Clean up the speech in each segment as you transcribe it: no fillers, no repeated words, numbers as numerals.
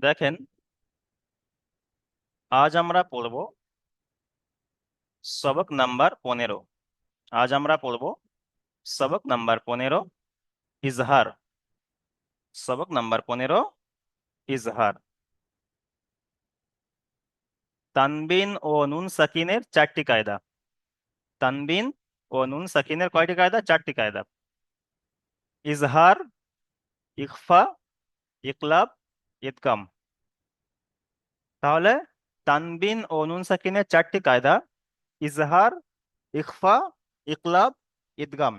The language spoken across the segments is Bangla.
দেখেন, আজ আমরা পড়ব সবক নাম্বার 15। আজ আমরা পড়ব সবক নাম্বার 15, ইজহার। সবক নাম্বার 15, ইজহার। তানবিন ও নুন সাকিনের চারটি কায়দা। তানবিন ও নুন সাকিনের কয়টি কায়দা? চারটি কায়দা। ইজহার, ইখফা, ইকলাব, ইদগাম। তাহলে তানবিন ও নুন সাকিনের চারটি কায়দা: ইজহার, ইখফা, ইকলাব, ইদগাম।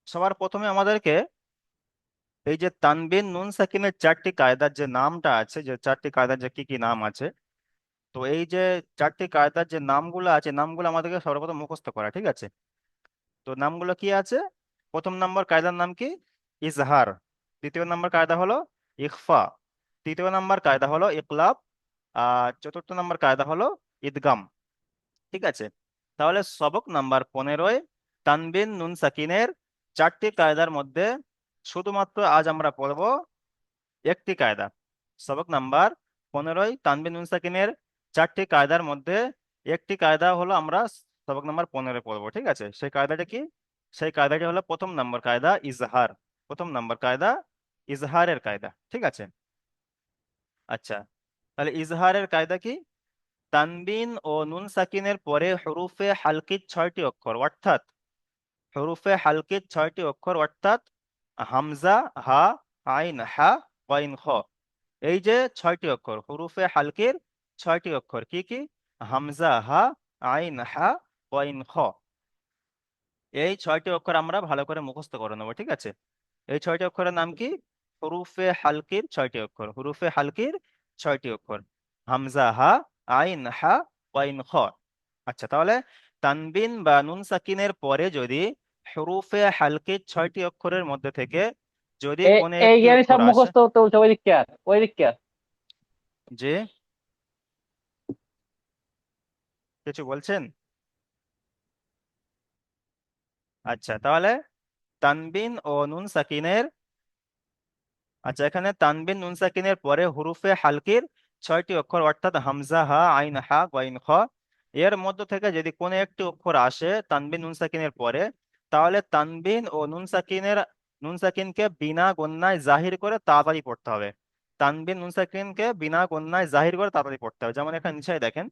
সবার প্রথমে আমাদেরকে এই যে তানবিন নুন সাকিনের চারটি কায়দার যে নামটা আছে, যে চারটি কায়দার যে কি কি নাম আছে, তো এই যে চারটি কায়দার যে নামগুলো আছে, নামগুলো আমাদেরকে সর্বপ্রথম মুখস্থ করা, ঠিক আছে? তো নামগুলো কি আছে? প্রথম নম্বর কায়দার নাম কি? ইজহার। দ্বিতীয় নম্বর কায়দা হলো ইখফা। তৃতীয় নম্বর কায়দা হলো ইকলাব। আর চতুর্থ নম্বর কায়দা হলো ইদগাম। ঠিক আছে? তাহলে সবক নাম্বার 15 তানবিন নুন সাকিনের চারটি কায়দার মধ্যে শুধুমাত্র আজ আমরা পড়ব একটি কায়দা। সবক নাম্বার 15 তানবিন নুন সাকিনের চারটি কায়দার মধ্যে একটি কায়দা হলো আমরা সবক নাম্বার 15 পড়বো। ঠিক আছে? সেই কায়দাটা কি? সেই কায়দাটি হলো প্রথম নাম্বার কায়দা, ইজহার। প্রথম নাম্বার কায়দা ইজহারের কায়দা। ঠিক আছে? আচ্ছা, তাহলে ইজহারের কায়দা কি? তানবিন ও নুন সাকিনের পরে হরুফে হালকির 6টি অক্ষর, অর্থাৎ হরুফে হালকির 6টি অক্ষর, অর্থাৎ হামজা, হা, আইন, হা, কইন, খ। এই যে 6টি অক্ষর, হুরুফে হালকির 6টি অক্ষর কি কি? হামজা, হা, আইন, হা, কইন, খ। এই 6টি অক্ষর আমরা ভালো করে মুখস্থ করে নেবো। ঠিক আছে? এই 6টি অক্ষরের নাম কি? হুরুফে হালকির 6টি অক্ষর। হুরুফে হালকির 6টি অক্ষর: হামজা, হা, আইন, হা, কইন, খ। আচ্ছা, তাহলে তানবিন বা নুন সাকিনের পরে যদি হুরুফে হালকির 6টি অক্ষরের মধ্যে থেকে যদি কোনো এই একটি জ্ঞানী সব অক্ষর আসে। মুখস্থ তো ওই দিক কে আর ওই দিক কে আর। যে কিছু বলছেন? আচ্ছা, তাহলে তানবিন ও নুন সাকিনের, আচ্ছা, এখানে তানবিন নুন সাকিনের পরে হুরুফে হালকির 6টি অক্ষর, অর্থাৎ হামজা, হা, আইন, হা, গইন, খ। এর মধ্য থেকে যদি কোনো একটি অক্ষর আসে তানবিন নুন সাকিনের পরে, তাহলে তানবিন ও নুন সাকিনকে বিনা গন্যায় জাহির করে তাড়াতাড়ি পড়তে হবে। তানবিন নুন সাকিনকে বিনা গন্যায় জাহির করে তাড়াতাড়ি পড়তে হবে। যেমন এখানে নিচে দেখেন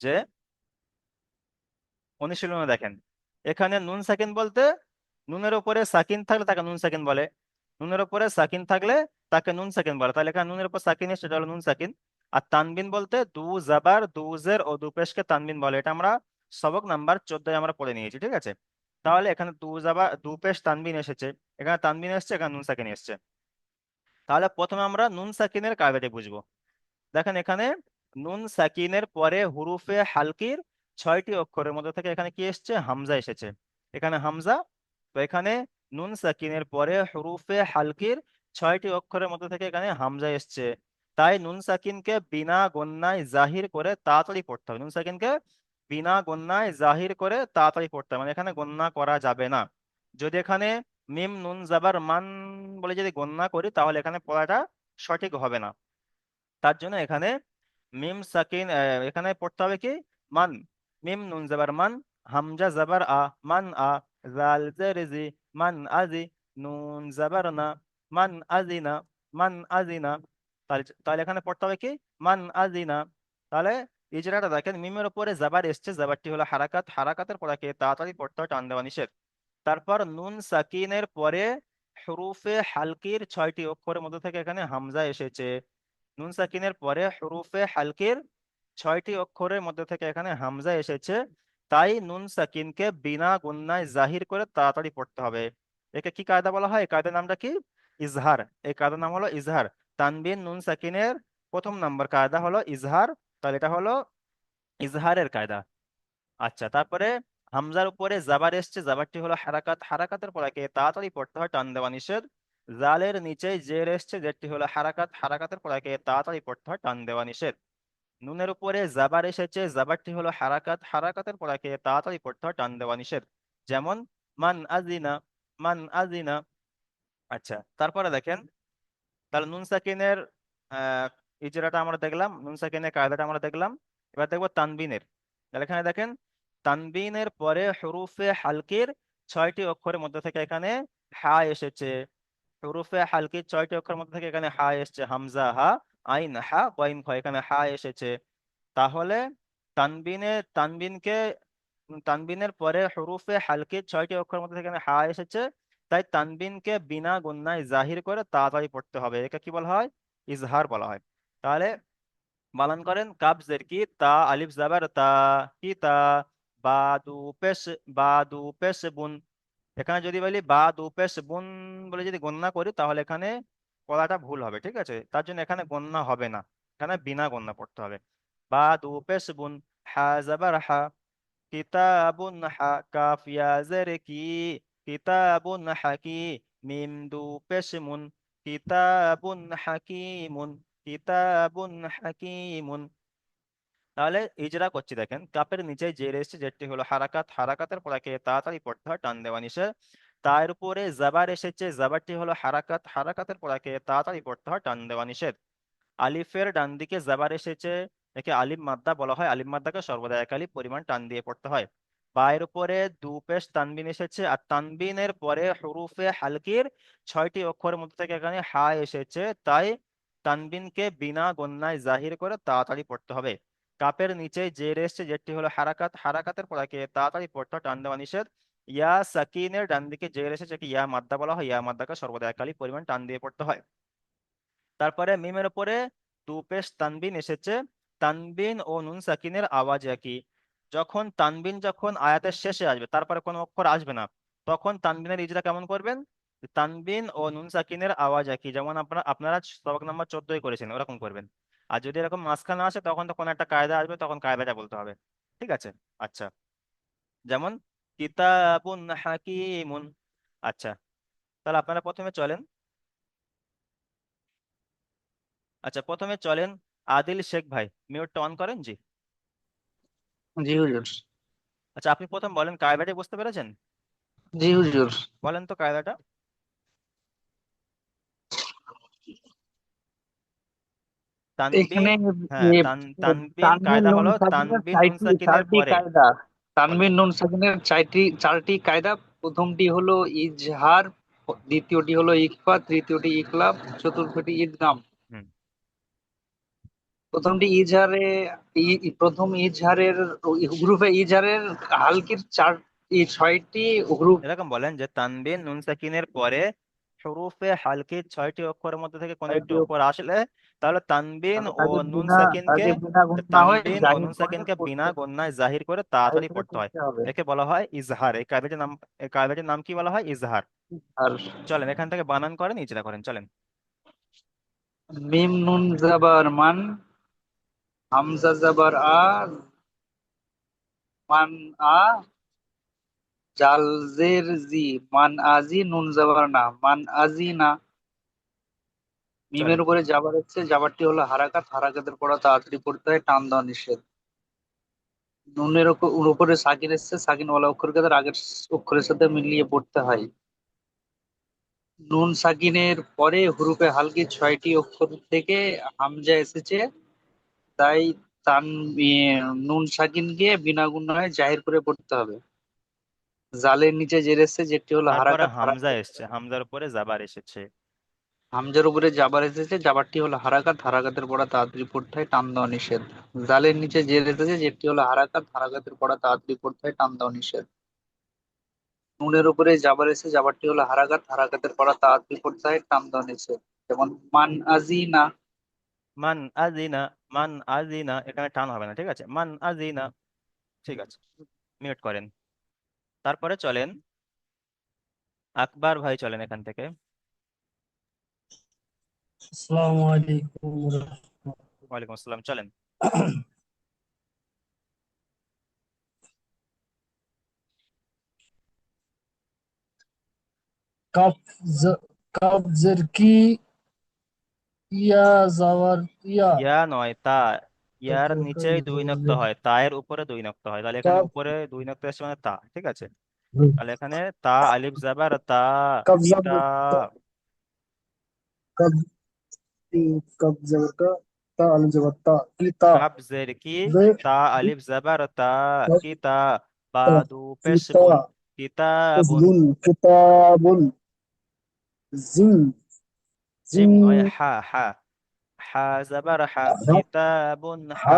যে অনুশীলনে দেখেন, এখানে নুন সাকিন বলতে নুনের উপরে সাকিন থাকলে তাকে নুন সাকিন বলে। নুনের উপরে সাকিন থাকলে তাকে নুন সাকিন বলে। তাহলে এখানে নুনের উপর সাকিন এসে সেটা হলো নুন সাকিন। আর তানবিন বলতে দু জাবার, দু জের ও দু পেশকে তানবিন বলে। এটা আমরা সবক নাম্বার 14 আমরা পড়ে নিয়েছি। ঠিক আছে? তাহলে এখানে দু জাবার, দু পেশ, তানবিন এসেছে, এখানে তানবিন এসেছে, এখানে নুন সাকিন এসেছে। তাহলে প্রথমে আমরা নুন সাকিনের কায়দাটি বুঝবো। দেখেন, এখানে নুন সাকিনের পরে হুরুফে হালকির 6টি অক্ষরের মধ্যে থেকে এখানে কি এসেছে? হামজা এসেছে। এখানে হামজা। তো এখানে নুন সাকিনের পরে হুরুফে হালকির 6টি অক্ষরের মধ্যে থেকে এখানে হামজা এসেছে। তাই নুন সাকিনকে বিনা গন্যায় জাহির করে তাড়াতাড়ি পড়তে হবে। নুন সাকিনকে বিনা গন্যায় জাহির করে তাড়াতাড়ি পড়তে হবে, মানে এখানে গন্যা করা যাবে না। যদি এখানে মিম নুন জাবার মান বলে যদি গন্যা করি, তাহলে এখানে পড়াটা সঠিক হবে না। তার জন্য এখানে মিম সাকিন, এখানে পড়তে হবে কি? মান। মিম নুন জাবার মান, হামজা জাবার আ, মান আ, জাল জের জি, মান আজি, নুন জাবার না, মান আজিনা, মান আজিনা। তাহলে তাহলে এখানে পড়তে হবে কি? মান আজিনা। তাহলে ইজরাটা দেখেন, মিমের উপরে জাবার এসছে, জাবারটি হলো হারাকাত, হারাকাতের পড়াকে তাড়াতাড়ি পড়তে হয়, টান দেওয়া নিষেধ। তারপর নুন সাকিনের পরে হরুফে হালকির 6টি অক্ষরের মধ্যে থেকে এখানে হামজা এসেছে। নুন সাকিনের পরে হরুফে হালকির 6টি অক্ষরের মধ্যে থেকে এখানে হামজা এসেছে। তাই নুন সাকিনকে বিনা গুণনায় জাহির করে তাড়াতাড়ি পড়তে হবে। একে কি কায়দা বলা হয়? এই কায়দার নামটা কি? ইজহার। এই কায়দার নাম হলো ইজহার। তানবিন নুন সাকিনের প্রথম নাম্বার কায়দা হলো ইজহার। তাহলে এটা হলো ইজহারের কায়দা। আচ্ছা, তারপরে হামজার উপরে জাবার এসছে, জাবারটি হলো হারাকাত, হারাকাতের পড়াকে তাড়াতাড়ি পড়তে হয়, টান দেওয়া নিষেধ। জালের নিচে জের এসছে, যেটি হলো হারাকাত, হারাকাতের পড়াকে তাড়াতাড়ি পড়তে হয়, টান দেওয়া নিষেধ। নুনের উপরে জাবার এসেছে, জাবারটি হলো হারাকাত, হারাকাতের পড়াকে তাড়াতাড়ি পড়তে হয়, টান দেওয়া নিষেধ। যেমন মান আজিনা, মান আজিনা। আচ্ছা, তারপরে দেখেন তাহলে নুন সাকিনের আহ ইজরাটা আমরা দেখলাম, নুন সাকিনের কায়দাটা আমরা দেখলাম। এবার দেখবো তানবিনের। তাহলে এখানে দেখেন, তানবিনের পরে হরুফে হালকির 6টি অক্ষরের মধ্যে থেকে এখানে হা এসেছে। হরুফে হালকির 6টি অক্ষরের মধ্যে থেকে এখানে হা এসেছে, হামজা হা, আইন হা, গইন খ, এখানে হা এসেছে। তাহলে তানবিনকে তানবিনের পরে হরুফে হালকির 6টি অক্ষরের মধ্যে থেকে এখানে হা এসেছে, তাই তানবিনকে বিনা গুণনায় জাহির করে তাড়াতাড়ি পড়তে হবে। একে কি বলা হয়? ইজহার বলা হয়। তাহলে বানান করেন, কাব জের কি, তা, আলিফ জাবার তা, কি তা, বাদু পেশ, বাদু পেশ বুন। এখানে যদি বলি বাদু পেশ বুন বলে যদি গণনা করি, তাহলে এখানে পড়াটা ভুল হবে, ঠিক আছে? তার জন্য এখানে গণনা হবে না, এখানে বিনা গণনা পড়তে হবে। বাদু পেশ বুন, হা জাবার হা, কিতাবুন হা, কাফ ইয়া জের কি, কিতাবুন হাকি, মিম দু পেশ মুন, কিতাবুন হাকিমুন, কিতাবুন হাকিমুন। তাহলে ইজরা করছি, দেখেন কাপের নিচে জের এসেছে, যেটি হলো হারাকাত, হারাকাতের পড়াকে তাড়াতাড়ি পড়তে হয়, টান দেওয়া নিষেধ। তার উপরে জাবার এসেছে, জাবারটি হলো হারাকাত, হারাকাতের পড়াকে তাড়াতাড়ি পড়তে হয়, টান দেওয়া নিষেধ। আলিফের ডান দিকে জাবার এসেছে, একে আলিফ মাদ্দা বলা হয়, আলিফ মাদ্দাকে সর্বদা এক আলিফ পরিমাণ টান দিয়ে পড়তে হয়। বায়ের উপরে দু পেশ তানবিন এসেছে, আর তানবিনের পরে হরুফে হালকির 6টি অক্ষরের মধ্যে থেকে এখানে হা এসেছে, তাই তানবিনকে বিনা গণ্যায় জাহির করে তাড়াতাড়ি পড়তে হবে। কাপের নিচে জের এসেছে, যেটি হলো হারাকাত, হারাকাতের পড়াকে তাড়াতাড়ি পড়তে হয়, টান দেওয়া নিষেধ। ইয়া সাকিনের ডান দিকে জের এসেছে, কি ইয়া মাদ্দা বলা হয়, ইয়া মাদ্দাকে সর্বদা এক আলিফ পরিমাণ টান দিয়ে পড়তে হয়। তারপরে মিমের উপরে দু পেশ তানবিন এসেছে, তানবিন ও নুন সাকিনের আওয়াজ একই। যখন আয়াতের শেষে আসবে, তারপরে কোনো অক্ষর আসবে না, তখন তানবিনের ইজরা কেমন করবেন? তানবিন ও নুন সাকিনের আওয়াজ একই, যেমন আপনারা সবক নাম্বার 14 করেছেন, ওরকম করবেন। আর যদি এরকম মাঝখানে আসে, তখন তো কোনো একটা কায়দা আসবে, তখন কায়দাটা বলতে হবে, ঠিক আছে? আচ্ছা, যেমন কিতাবুন হাকিমুন। আচ্ছা, তাহলে আপনারা প্রথমে চলেন। আচ্ছা, প্রথমে চলেন, আদিল শেখ ভাই মিউটটা অন করেন, জি। জি হুজুর। আচ্ছা, আপনি প্রথম বলেন, কায়দাটি বুঝতে পেরেছেন? জি হুজুর। বলেন তো কায়দাটা। এখানে তানবিন, হ্যাঁ, এ, তানবিন তানবিন কায়দা নুন হলো সাকিনের তানবিন নুন চারটি সাকিনের চারটি পরে। কায়দা। বলেন। তানবিন নুন সাকিনের চারটি কায়দা। প্রথমটি হলো ইজহার, দ্বিতীয়টি হলো ইকফা, তৃতীয়টি ইকলাব, চতুর্থটি ইদগাম। হুম। প্রথমটি ইজহারে, প্রথম ইজহারের গ্রুপে ইজহারের হালকির ছয়টি গ্রুপ। এরকম বলেন যে তানবিন নুন সাকিনের পরে হরুফে হালকি 6টি অক্ষরের মধ্যে থেকে কোনো একটি ছয়টি অক্ষর আসলে, তাহলে তানবিন তাহলে ও নুন সাকিনকে, তাকে বিনা গুণনা হয়ে তানবিন ও জাহির নুন করে সাকিনকে বিনা পড়তে, গণ্যায় জাহির করে জাহির তাড়াতাড়ি করে পড়তে হয়। পড়তে হবে। একে বলা হয় ইজহার। এই কায়দাটির নাম কি বলা হয়? ইজহার। আর চলেন এখান থেকে বানান করেন, ইজরা করেন, চলেন। মিম নুন জাবার মান, হামজা জাবার আ, মান আ, জাল জের জি, মান আজি, নুন জাবার না, মান আজি না। চলেন। মিমের উপরে জাবার হচ্ছে, জাবারটি হলো হারাকাত, হারাকাতের পড়া তাড়াতাড়ি পড়তে হয়, টান দেওয়া নিষেধ। নুনের উপরে সাকিন এসছে, সাকিন ওয়ালা অক্ষরকে তার আগের অক্ষরের সাথে মিলিয়ে পড়তে হয়। নুন সাকিনের পরে হুরুফে হালকি 6টি অক্ষর থেকে হামজা এসেছে, তাই তান নুন সাকিনকে বিনা গুণায় জাহির করে পড়তে হবে। জালের নিচে জের এসেছে, যেটি হলো তারপরে হারাকাত, হামজা হারাকাত। এসছে, হামজার উপরে জাবার এসেছে। হামজার উপরে জাবার এসেছে, জাবারটি হলো হারাকাত, হারাকাতের পড়া তাড়াতাড়ি পড়তে হয়, টান দেওয়া নিষেধ। জালের নিচে জের এসেছে, যেটি হলো হারাকাত, হারাকাতের পড়া তাড়াতাড়ি পড়তে হয়, টান দেওয়া নিষেধ। নুনের উপরে জাবার এসেছে, জাবারটি হলো হারাকাত, হারাকাতের পড়া তাড়াতাড়ি পড়তে হয়, টান দেওয়া নিষেধ। যেমন মান আজিনা। মান আজিনা, মান আজিনা, এখানে টান হবে না, ঠিক আছে? মান আজিনা, ঠিক আছে, মিউট করেন। তারপরে চলেন, আকবর ভাই চলেন এখান থেকে। আসসালামু আলাইকুম ওয়ালাইকুম আসসালাম, চলেন। কফ জ- কফ জের কি, ইয়া জাওয়ার ইয়া। ইয়া নয়, তা। ইয়ার তারপর ওটা নিচেই দুই নক্ত বললেন। হয়, তায়ের উপরে দুই নক্ত হয়, তাহলে এখানে কফ উপরে দুই নক্ত এসে মানে তা, ঠিক আছে? তাহলে এখানে তা, আলিফ জাবার তা, কফ তা। জবর, কফ कब जबर का ता अलिफ जबर ता की ता কাব জের কি, बे তা আলিফ জাবার তা, कब কি তা, বা ता দু की পেশ ता বুন, কিতাবুন। तस्बुन किताबुन जिन জিম जिन নয়, হা হা, হা জাবার হা, हा কিতাবুন হা, हा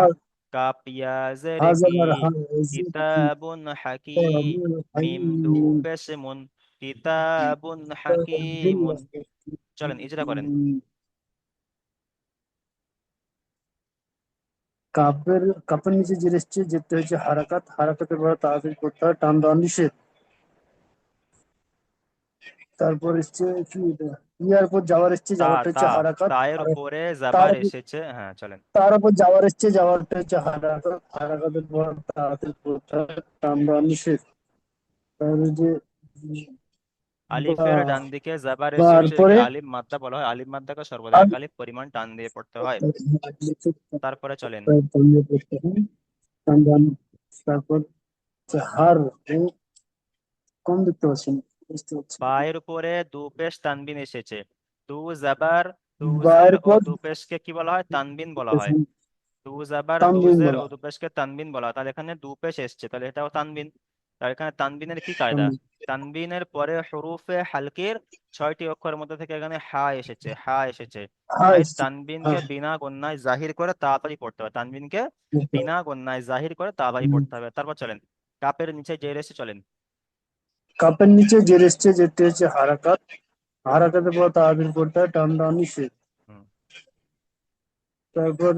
কাপ ইয়া জের हा কি, जबर हा जिन की কিতাবুন হাকিম। किताबुन মিম দু हकीम পেশ মুন, কিতাবুন किताबुन হাকিমুন। চলেন ইজরা করেন। हकीम কাপের কাপের নিচে যে এসছে যেটা হচ্ছে হারাকাত হারাকাতের পরে তাড়াতাড়ি করতে হয় টান দেওয়া নিষেধ তারপর এসছে কি এটা? ইয়ার উপর যাওয়ার এসছে তা যাওয়ারটা তা হচ্ছে হারাকাত তায়ের উপরে তার জাবার উপর এসেছে, হ্যাঁ চলেন। তার উপর যাওয়ার এসছে যাওয়ারটা হচ্ছে হারাকাত হারাকাতের পর তাড়াতাড়ি করতে হয় টান দেওয়া নিষেধ তাহলে যে বা আলিফের ডান দিকে জাবার বার এসেছে, একে পরে আলিফ মাদ্দা বলা হয়। আলিফ মাদ্দাকে সর্বদা আর এক আলিফ পরিমাণ টান দিয়ে পড়তে হয়। তারপরে চলেন। টান দিয়ে পড়তে হয় টান দেওয়া তারপর হচ্ছে হার ও কম দেখতে পাচ্ছেন বুঝতে পারছি বায়ের উপরে দু পেশ তানবিন এসেছে। দু জাবার, দু জের বার ও পর দু পেশকে কি বলা হয়? তানবিন বলা হয়। দু জাবার, দু তানবিন জের বলা ও দু পেশকে তানবিন বলা হয়। তাহলে এখানে দু পেশ এসছে, তাহলে এটাও তানবিন। তাহলে এখানে তানবিনের কি কায়দা? তানবিন তানবিনের পরে হরুফে হালকির 6টি অক্ষরের মধ্যে থেকে এখানে হা এসেছে, হা এসেছে। হ্যাঁ তাই এসছে তানবিনকে হ্যাঁ বিনা গণ্যায় জাহির করে তাড়াতাড়ি পড়তে হবে। তানবিনকে বিনা গণ্যায় জাহির করে তাড়াতাড়ি হুম। পড়তে হবে। তারপর চলেন, কাপের নিচে যে এসে চলেন। কাপের নিচে যে এসছে যেটা হচ্ছে হারাকাত হারাকাতের পর তাহাবির করতে হয় টান দেওয়া নিষেধ হুম। তারপর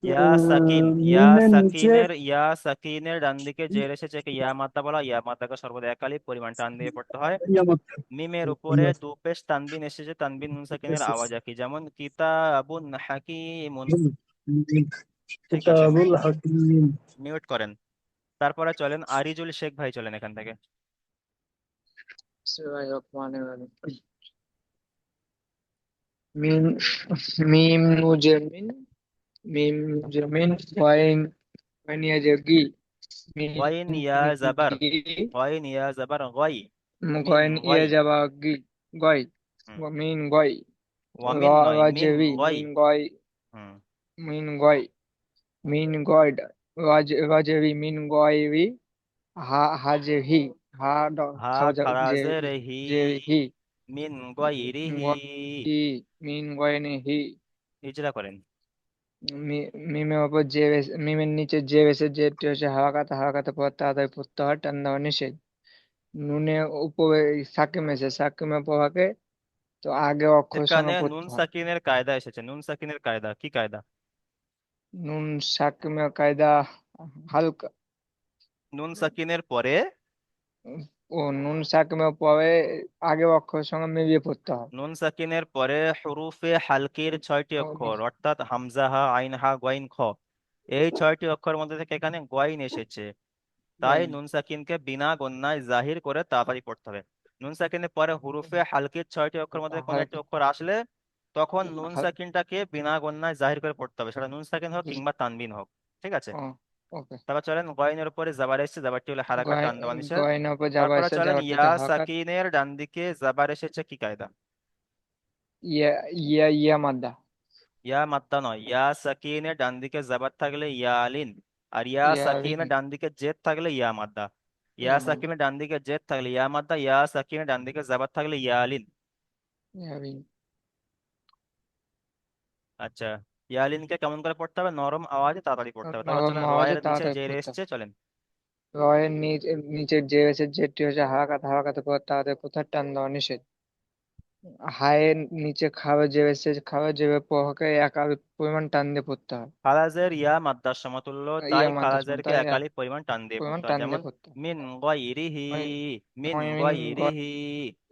ইয়া সাকিন, ইয়া মিমের নিচে সাকিনের, ইয়া সাকিনের ডান দিকে জের এসেছে, একে ইয়া মাদ্দা বলা হয়। ইয়া মাদ্দাকে সর্বদা এক আলিফ পরিমাণ টান দিয়ে পড়তে হয়। ইয়ামত মিমের উপরে দু পেশ তানবিন এসেছে, তানবিন নুন সাকিনের আওয়াজ একই, যেমন কিতাবুন হাকিমুন। ঠিক আছে, কিতাবুল হাকিম মিউট করেন। তারপরে চলেন আরিজুল শেখ ভাই, চলেন এখান থেকে। बिस्मिल्लाहिर्रहमानिर्रहीम। मीम मीम नुजमिन मीम नुजमिन वाइन यजगी গয়ন मीम ইয়া জাবার, गी গয়ন ইয়া জাবার গয়, মিন गाइन গয়। यजबागी गाय হুম। मीन गाय ওয়ামিন নয়, মিন गजवी গয়। मीन गाय হুম। मीन गाय मीन गाइड गजवी मीन गायवी हा हाजही हा হা खाजा जे খারাজে রেহি, जे ही মিন গয়রিহি। मीन गायने ही হিজরা করেন। মিমের উপর মিমের নিচে যে বেসে যেটি হচ্ছে হারাকাতে হারাকাতে পর তাড়াতাড়ি পড়তে হয় টান দেওয়া নিষেধ নুনে উপরে সাকিম এসে সাকিমের পড়াকে তো আগে অক্ষরের এখানে সঙ্গে নুন পড়তে হয় সাকিনের কায়দা এসেছে। নুন সাকিনের কায়দা কি কায়দা? নুন সাকিমের কায়দা হালকা নুন সাকিনের পরে, ও নুন সাকিমের পরে আগে অক্ষরের সঙ্গে মিলিয়ে পড়তে হয় নুন সাকিনের পরে হরুফে হালকির 6টি অক্ষর, অর্থাৎ হামজা, হা, আইন, হা, গইন, খ। এই 6টি অক্ষরের মধ্যে থেকে এখানে গইন এসেছে। তাই গাইন নুন সাকিনকে বিনা গণ্যায় জাহির করে তাড়াতাড়ি পড়তে হবে। নুন সাকিনের পরে হুরুফে হালকির 6টি অক্ষরের মধ্যে কোনো একটি হালকা অক্ষর আসলে তখন নুন হাল সাকিনটাকে বিনা গণ্যায় জাহির করে পড়তে হবে, সেটা নুন সাকিন হোক কিংবা তানবিন হোক। ঠিক আছে। ওকে তারপর চলেন গয়নের উপরে জাবার এসেছে, জাবারটি হলো হারাকাত, টান দেওয়া নিষেধ। গয়নার উপর যাবার তারপরে এসে চলেন যাওয়ারটা ইয়া হচ্ছে হালকা সাকিনের ডান দিকে জাবার এসেছে, কি কায়দা? ইয়া ইয়া ইয়া মাদ্দা ইয়া মাত্তা নয়, ইয়া সাকিনের ডান দিকে জাবার থাকলে ইয়া আলিন, আর ইয়া ইয়া সাকিনের ডান দিকে জেদ থাকলে ইয়া মাদ্দা। ইয়া ইয়া মাদ্দা সাকিনের ডান দিকে জেদ থাকলে ইয়া মাদ্দা, ইয়া সাকিনের ডান দিকে জাবার থাকলে ইয়া আলিন। ইয়া আচ্ছা, ইয়া আলিনকে কেমন করে পড়তে হবে? নরম আওয়াজে তাড়াতাড়ি পড়তে হবে। তারপর নরম চলেন আওয়াজে রয়ের নিচে তাড়াতাড়ি যে পড়তে এসছে, চলেন। রয়ের নিচের যে এসে যেটি হচ্ছে হারাকাত হারাকাতে পর তাদের কোথাও টান দেওয়া নিষেধ হায়ের নিচে খাবে যে এসে খাবে যে পহাকে এক আলিফ পরিমাণ টান দিয়ে পড়তে হয় খালাজের ইয়া মাদ্দার সমতুল্য, তাই ইয়া মাদ্রাস খালাজেরকে তাই এক একালি পরিমাণ টান দিয়ে পরিমাণ পড়তে হয়, টান যেমন দিয়ে পড়তে হয় মিন গয়রিহি, মিন মিন গয়রিহি।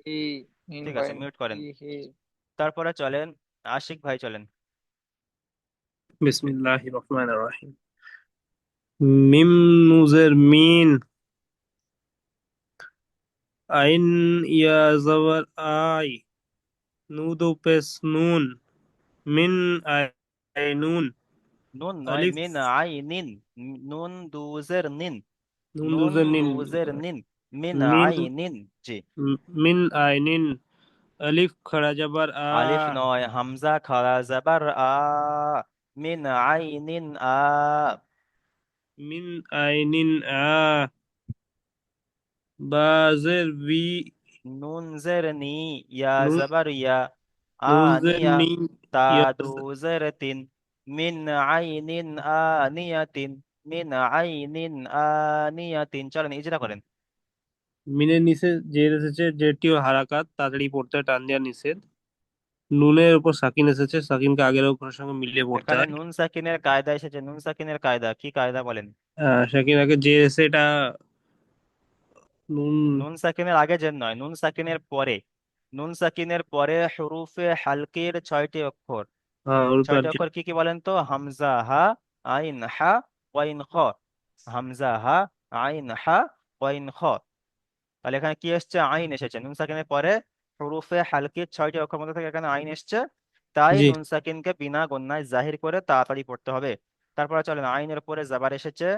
গই মিন ঠিক আছে, গয়েন মিউট করেন। ই হি তারপরে চলেন আশিক ভাই, চলেন। বিসমিল্লাহির রহমানির রহিম মিম নুজের মিন আইন ইয়া জাবার আই নুদো পেস নুন মিন আইনুন নুন নয়, আলিফ মিন আইনিন। নুন দুজের নিন, নুন নুন দুজের নিন দুজের নিন, মিন মিন আইনিন। জি। মিন আইনিন আলিফ খাড়া যাবার আলিফ নয়, হামজা খাড়া জাবার আ, মিন আইনিন আ, মিন আইনিন বাজের বি নুন জের নি, ইয়া নুন জাবার ইয়া, নুনজের আনিয়া, নি তা ইয়াজ দু জের তিন, মিন আইনিন আনিয়াতিন, মিন আইনিন আনিয়াতিন। চলেন ইজরা করেন। মিনের নিচে জের এসেছে, জেরটিও হারাকাত, তাড়াতাড়ি পড়তে হয়, টান দেওয়া নিষেধ। নুনের উপর সাকিন এসেছে, সাকিনকে আগের অক্ষরের সঙ্গে মিলিয়ে পড়তে এখানে হয়। নুন সাকিনের কায়দা এসেছে, নুন সাকিনের কায়দা কি কায়দা বলেন? সাকিন আগে জের এসে এটা নুন। নুন সাকিনের আগে যে নয়, নুন সাকিনের পরে। নুন সাকিনের পরে হরুফে হালকির 6টি অক্ষর। ওরূপে আর 6টি কি? অক্ষর কি কি বলেন তো? হামজা, হা, আইন, হা, ওয়াইন, খ। হামজা, হা, আইন, হা, ওয়াইন, খ। তাহলে এখানে কি এসছে? আইন এসেছে নুন সাকিনের পরে। হরুফে হালকির 6টি অক্ষর মধ্যে থেকে এখানে আইন এসছে, তাই জি। নুন সাকিনকে বিনা গণ্যায় জাহির করে তাড়াতাড়ি পড়তে হবে। তারপরে চলেন, আইনের উপরে জাবার এসেছে।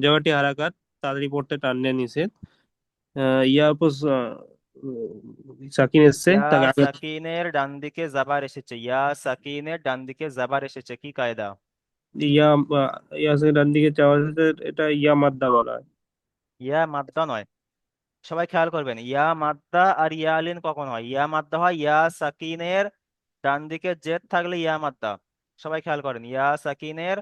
জাবাটি হারাকাত, তাড়াতাড়ি পড়তে টান দেওয়া নিষেধ। ইয়ার উপর সাকিন এসছে, ইয়া তাকে আগে সাকিনের ডান দিকে জাবার এসেছে, ইয়া সাকিনের ডান দিকে জাবার এসেছে, কি কায়দা? ইয়া ইয়া থেকে ডান দিকে যাওয়া হয়েছে, এটা ইয়া মাদ্দা বলা হয়। ইয়া মাদ্দা নয়। সবাই খেয়াল করবেন, ইয়া মাদ্দা আর ইয়া আলিন কখন হয়? ইয়া মাদ্দা হয় ইয়া সাকিনের ডান দিকে জেদ থাকলে ইয়া মাদ্দা। সবাই খেয়াল করেন, ইয়া সাকিনের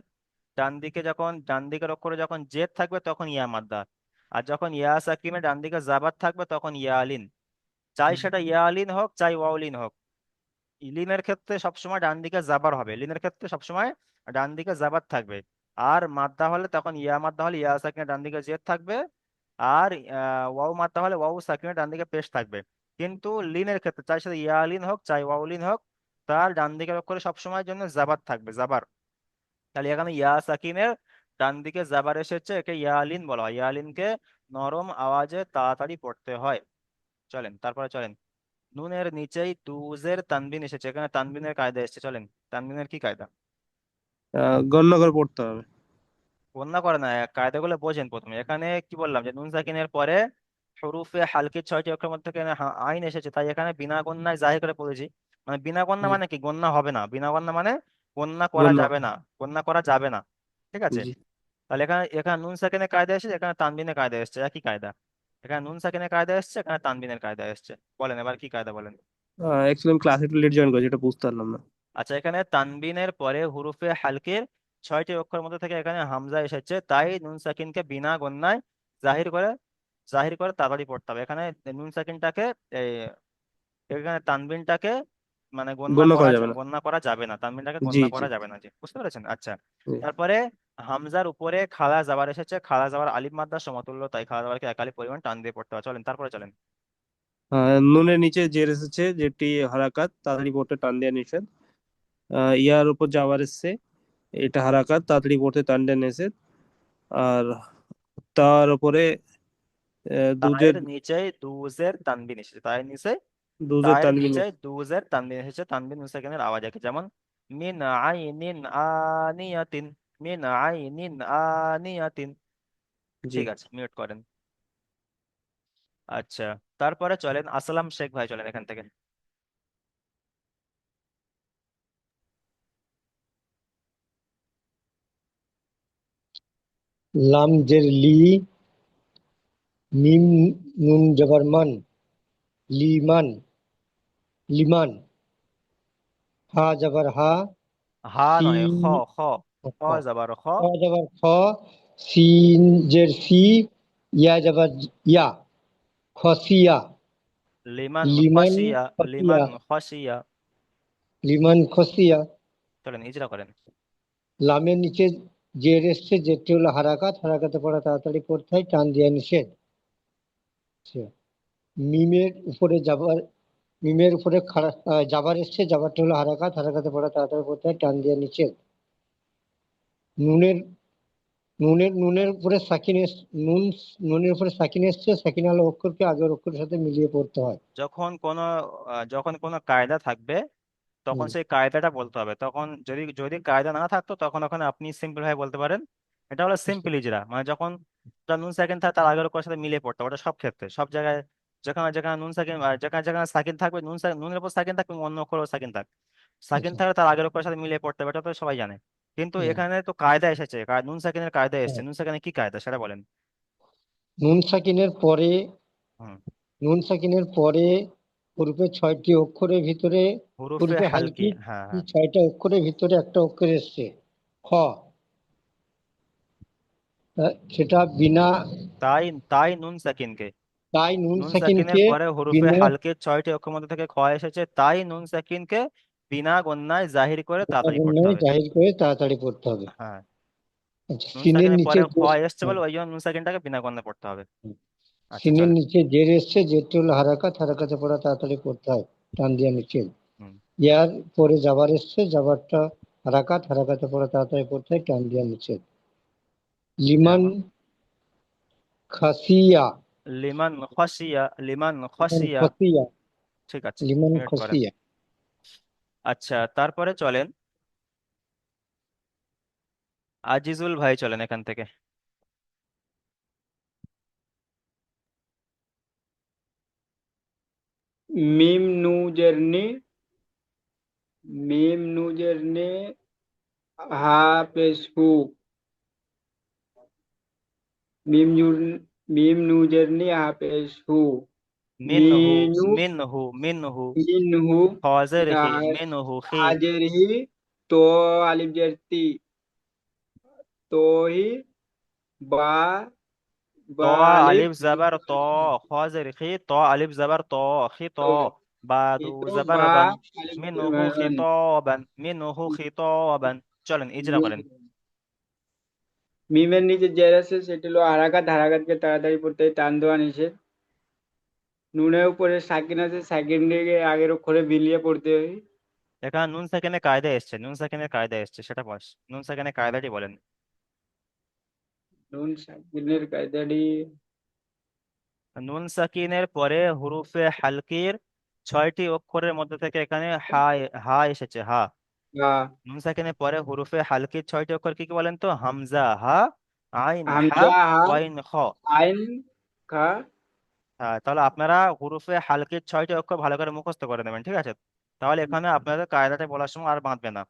ডান দিকে যখন, ডান দিকের অক্ষরে যখন জেদ থাকবে তখন ইয়া মাদ্দা। আর যখন ইয়া সাকিনের ডান দিকে জাবার থাকবে তখন ইয়া আলিন। চাই সেটা ইয়া আলিন হোক চাই ওয়াউলিন হোক, লিনের ক্ষেত্রে সবসময় ডান দিকে জাবার হবে, লিনের ক্ষেত্রে সবসময় ডান দিকে জাবার থাকবে। আর মাদ্দা হলে তখন ইয়া মাদ্দা হলে ইয়া সাকিনের ডান দিকে জেদ থাকবে। আর ওয়াও মাদ্দা হলে ওয়াও সাকিনের ডান দিকে পেশ থাকবে। কিন্তু লিনের ক্ষেত্রে চাই সেটা ইয়া লিন হোক চাই ওয়াও লিন হোক, তার ডান দিকের অক্ষরে সবসময়ের জন্য জাবার থাকবে, জাবার। তাহলে এখানে ইয়া সাকিনের ডান দিকে জাবার এসেছে, একে ইয়া লিন বলা হয়। ইয়া লিনকে নরম আওয়াজে তাড়াতাড়ি পড়তে হয়। চলেন তারপরে চলেন, নুনের নিচেই দুজের তানবিন এসেছে, এখানে তানবিনের কায়দা এসেছে। চলেন, তানবিনের কি কায়দা? গণ্য করে পড়তে হবে। বন্যা করে না, কায়দাগুলো বোঝেন প্রথমে। এখানে কি বললাম যে নুন সাকিনের পরে হরুফে হালকির 6টি অক্ষরের মধ্যে থেকে আইন এসেছে, তাই এখানে বিনা গণ্যায় জাহির করে পড়েছি। মানে বিনা গণ্যা জি। মানে কি? গণ্যা হবে না, বিনা গণ্যা মানে গণ্যা করা গণ্য। যাবে না, গণ্যা করা যাবে না। ঠিক আছে। জি। তাহলে এখানে এখানে নুন সাকিনের কায়দা এসেছে, এখানে তানবিনের কায়দা এসেছে, একই কায়দা। এখানে নুন সাকিনের কায়দা এসেছে, এখানে তানবিনের কায়দা এসেছে। বলেন এবার কি কায়দা বলেন। অ্যাকচুয়ালি আমি ক্লাস একটু লেট জয়েন করেছি, এটা বুঝতে পারলাম না। আচ্ছা, এখানে তানবিনের পরে হুরুফে হালকির 6টি অক্ষর মধ্যে থেকে এখানে হামজা এসেছে, তাই নুন সাকিনকে বিনা গণ্যায় জাহির করে, জাহির করে তাড়াতাড়ি পড়তে হবে। এখানে নুন সাকিনটাকে এই, এখানে তানবিনটাকে মানে গণ্য করা যাবে না। গণ্যা করা যাবে না, তানবিনটাকে জি গণ্যা জি। করা যাবে না। জি, বুঝতে পেরেছেন? আচ্ছা। জি। তারপরে হামজার উপরে খাড়া জাবার এসেছে, খাড়া জাবার আলিফ মাদ্দার সমতুল্য, তাই খাড়া জাবারকে একালি পরিমাণ টান দিয়ে পড়তে হবে। চলেন তারপরে চলেন। নুনের নিচে জের এসেছে, যেটি হারাকাত, তাড়াতাড়ি পড়তে টান দেওয়া নিষেধ। ইয়ার উপর যাওয়ার এসছে, এটা হারাকাত, তাড়াতাড়ি পড়তে টান দেওয়া নিষেধ। আর তার উপরে দুজের, তায়ের নিচে দুজের তানবিন এসেছে, তায়ের নিচে, দুজের তায়ের তানবিন। নিচে দুজের তানবিন এসেছে, তানবিন মুস্তাকিনের আওয়াজ একই। যেমন মিন আইনিন আনিয়াতিন, মিন আইনিন আনিয়াতিন। জি। ঠিক আছে, মিউট করেন। আচ্ছা, তারপরে চলেন আসলাম শেখ ভাই, চলেন এখান থেকে। লাম জের লি, মিম নুন জবর মান, লিমান, লিমান, হা জবর হা, হা নয়, সিন, খ, খ, খ জবর খ। খ জবর খ, সিন জের সি, ইয়া জবর ইয়া, খসিয়া, লিমান লিমান খসিয়া, খসিয়া, লিমান খসিয়া। লিমান খসিয়া। চলেন ইজরা করেন। লামের নিচে জের এসছে, জেরটি হলো হারাকাত, হারাকাতে পড়া তাড়াতাড়ি পড়তে হয়, টান দেওয়া নিষেধ। আচ্ছা। মিমের উপরে যাবার, মিমের উপরে জাবার এসছে, জাবারটা হলো হারাকাত, হারাকাতে পড়া তাড়াতাড়ি পড়তে হয়, টান দেওয়া নিষেধ। নুনের, নুনের উপরে সাকিন নুন, নুনের উপরে সাকিন এসছে, সাকিন আলা অক্ষরকে আগের অক্ষরের সাথে মিলিয়ে পড়তে হয়। যখন কোনো যখন কোনো কায়দা থাকবে তখন হুম। সেই কায়দাটা বলতে হবে। তখন যদি যদি কায়দা না থাকতো তখন ওখানে আপনি সিম্পল ভাবে বলতে পারেন। এটা হলো সিম্পল ইজরা, মানে যখন নুন সেকেন্ড থাকে তার আগের অক্ষরের সাথে মিলিয়ে পড়তে হবে। ওটা সব ক্ষেত্রে সব জায়গায় যেখানে যেখানে নুন সাকিন যেখানে যেখানে সাকিন থাকবে নুনের উপর সাকিন থাকবে, অন্য অক্ষরেও সাকিন থাক, সাকিন আচ্ছা। থাকলে তার আগের অক্ষরের সাথে মিলিয়ে পড়তে হবে, এটা তো সবাই জানে। কিন্তু হ্যাঁ, এখানে তো কায়দা এসেছে, নুন সাকিনের কায়দা এসেছে, হ্যাঁ। নুন সাকিনের কি কায়দা সেটা বলেন। নুন সাকিনের পরে হুম। নুন সাকিনের পরে হরফের 6টি অক্ষরের ভিতরে হুরুফে হরফে হালকি, হালকির হ্যাঁ এই হ্যাঁ। 6টা অক্ষরের ভিতরে একটা অক্ষর এসছে খ। সেটা বিনা, তাই তাই নুন সাকিনকে, তাই নুন নুন সাকিনের সাকিনকে পরে হুরুফে বিনা হালকের 6টি অক্ষর মধ্যে থেকে খ এসেছে, তাই নুন সাকিনকে বিনা গণ্যায় জাহির করে তাড়াতাড়ি পড়তে গুণায় হবে। জাহির করে তাড়াতাড়ি পড়তে হবে। হ্যাঁ, আচ্ছা, নুন সিনের সাকিনের নিচে পরে খ যে, এসছে হ্যাঁ, বলে ওই জন্য নুন সাকিনটাকে বিনা গণ্যে পড়তে হবে। আচ্ছা সিনের চলেন। নিচে জের এসছে, জেরটি হলো হারাকাত, হারাকাতে পড়া তাড়াতাড়ি পড়তে হয়, টান দিয়ে নিচে। হুম। ইয়ার পরে জাবার এসছে, জাবারটা হারাকাত, হারাকাতে পড়া তাড়াতাড়ি পড়তে হয়, টান দিয়ে নিচে। লিমান যেমন খাসিয়া, লিমান খসিয়া, লিমান লিমান খসিয়া। খসিয়া, ঠিক আছে, লিমান মিউট করেন। খসিয়া। আচ্ছা তারপরে চলেন, আজিজুল ভাই চলেন এখান থেকে। মিম নু জেরনি, মিম নু জেরনি, হা পেশ হু, মিম নু, মিম নু জেরনি, হা পেশ হু, মিনহু, মিনু, মিনহু, মিনহু, মিনহু, খজরহি, মিনহু খি, হাজেরহি, তো আলিফ জেরতি, তোহি, বা, ত বা আলিফ, আলিফ জাবার ত, খজরহি ত আলিফ জাবার ত, খি ত, বাদু তো জাবার বা বান, আলিফ, মিনহু খিতাবান, মিনহু খিতাবান। চলেন ইজরা করেন। মিমের নিচে জের আছে, সেটি হলো হারাকাত, হারাকাতকে তাড়াতাড়ি পড়তে হয়, টান দেওয়া নিষেধ। নুনের উপরে সাকিন আছে, সাকিনটিকে আগের অক্ষরে বিলিয়ে পড়তে হয়। এখানে নুন সাকিনের কায়দা এসছে, নুন সাকিনের কায়দা এসছে সেটা বস, নুন সাকিনের কায়দাটি বলেন। নুন সাকিনের কায়দাটি, নুন সাকিনের পরে হুরুফে হালকির 6টি অক্ষরের মধ্যে থেকে এখানে হা, হা এসেছে, হা। হ্যাঁ, নুন সাকিনের পরে হুরুফে হালকির 6টি অক্ষর কি কি বলেন তো? হামজা হা, আইন হা, হামজা হা, ওয়াইন খ। আইন খা। হ্যাঁ, তাহলে আপনারা হুরুফে হালকির 6টি অক্ষর ভালো করে মুখস্থ করে নেবেন, ঠিক আছে? তাহলে এখানে আপনাদের কায়দাটা বলার সময় আর বাঁধবে না।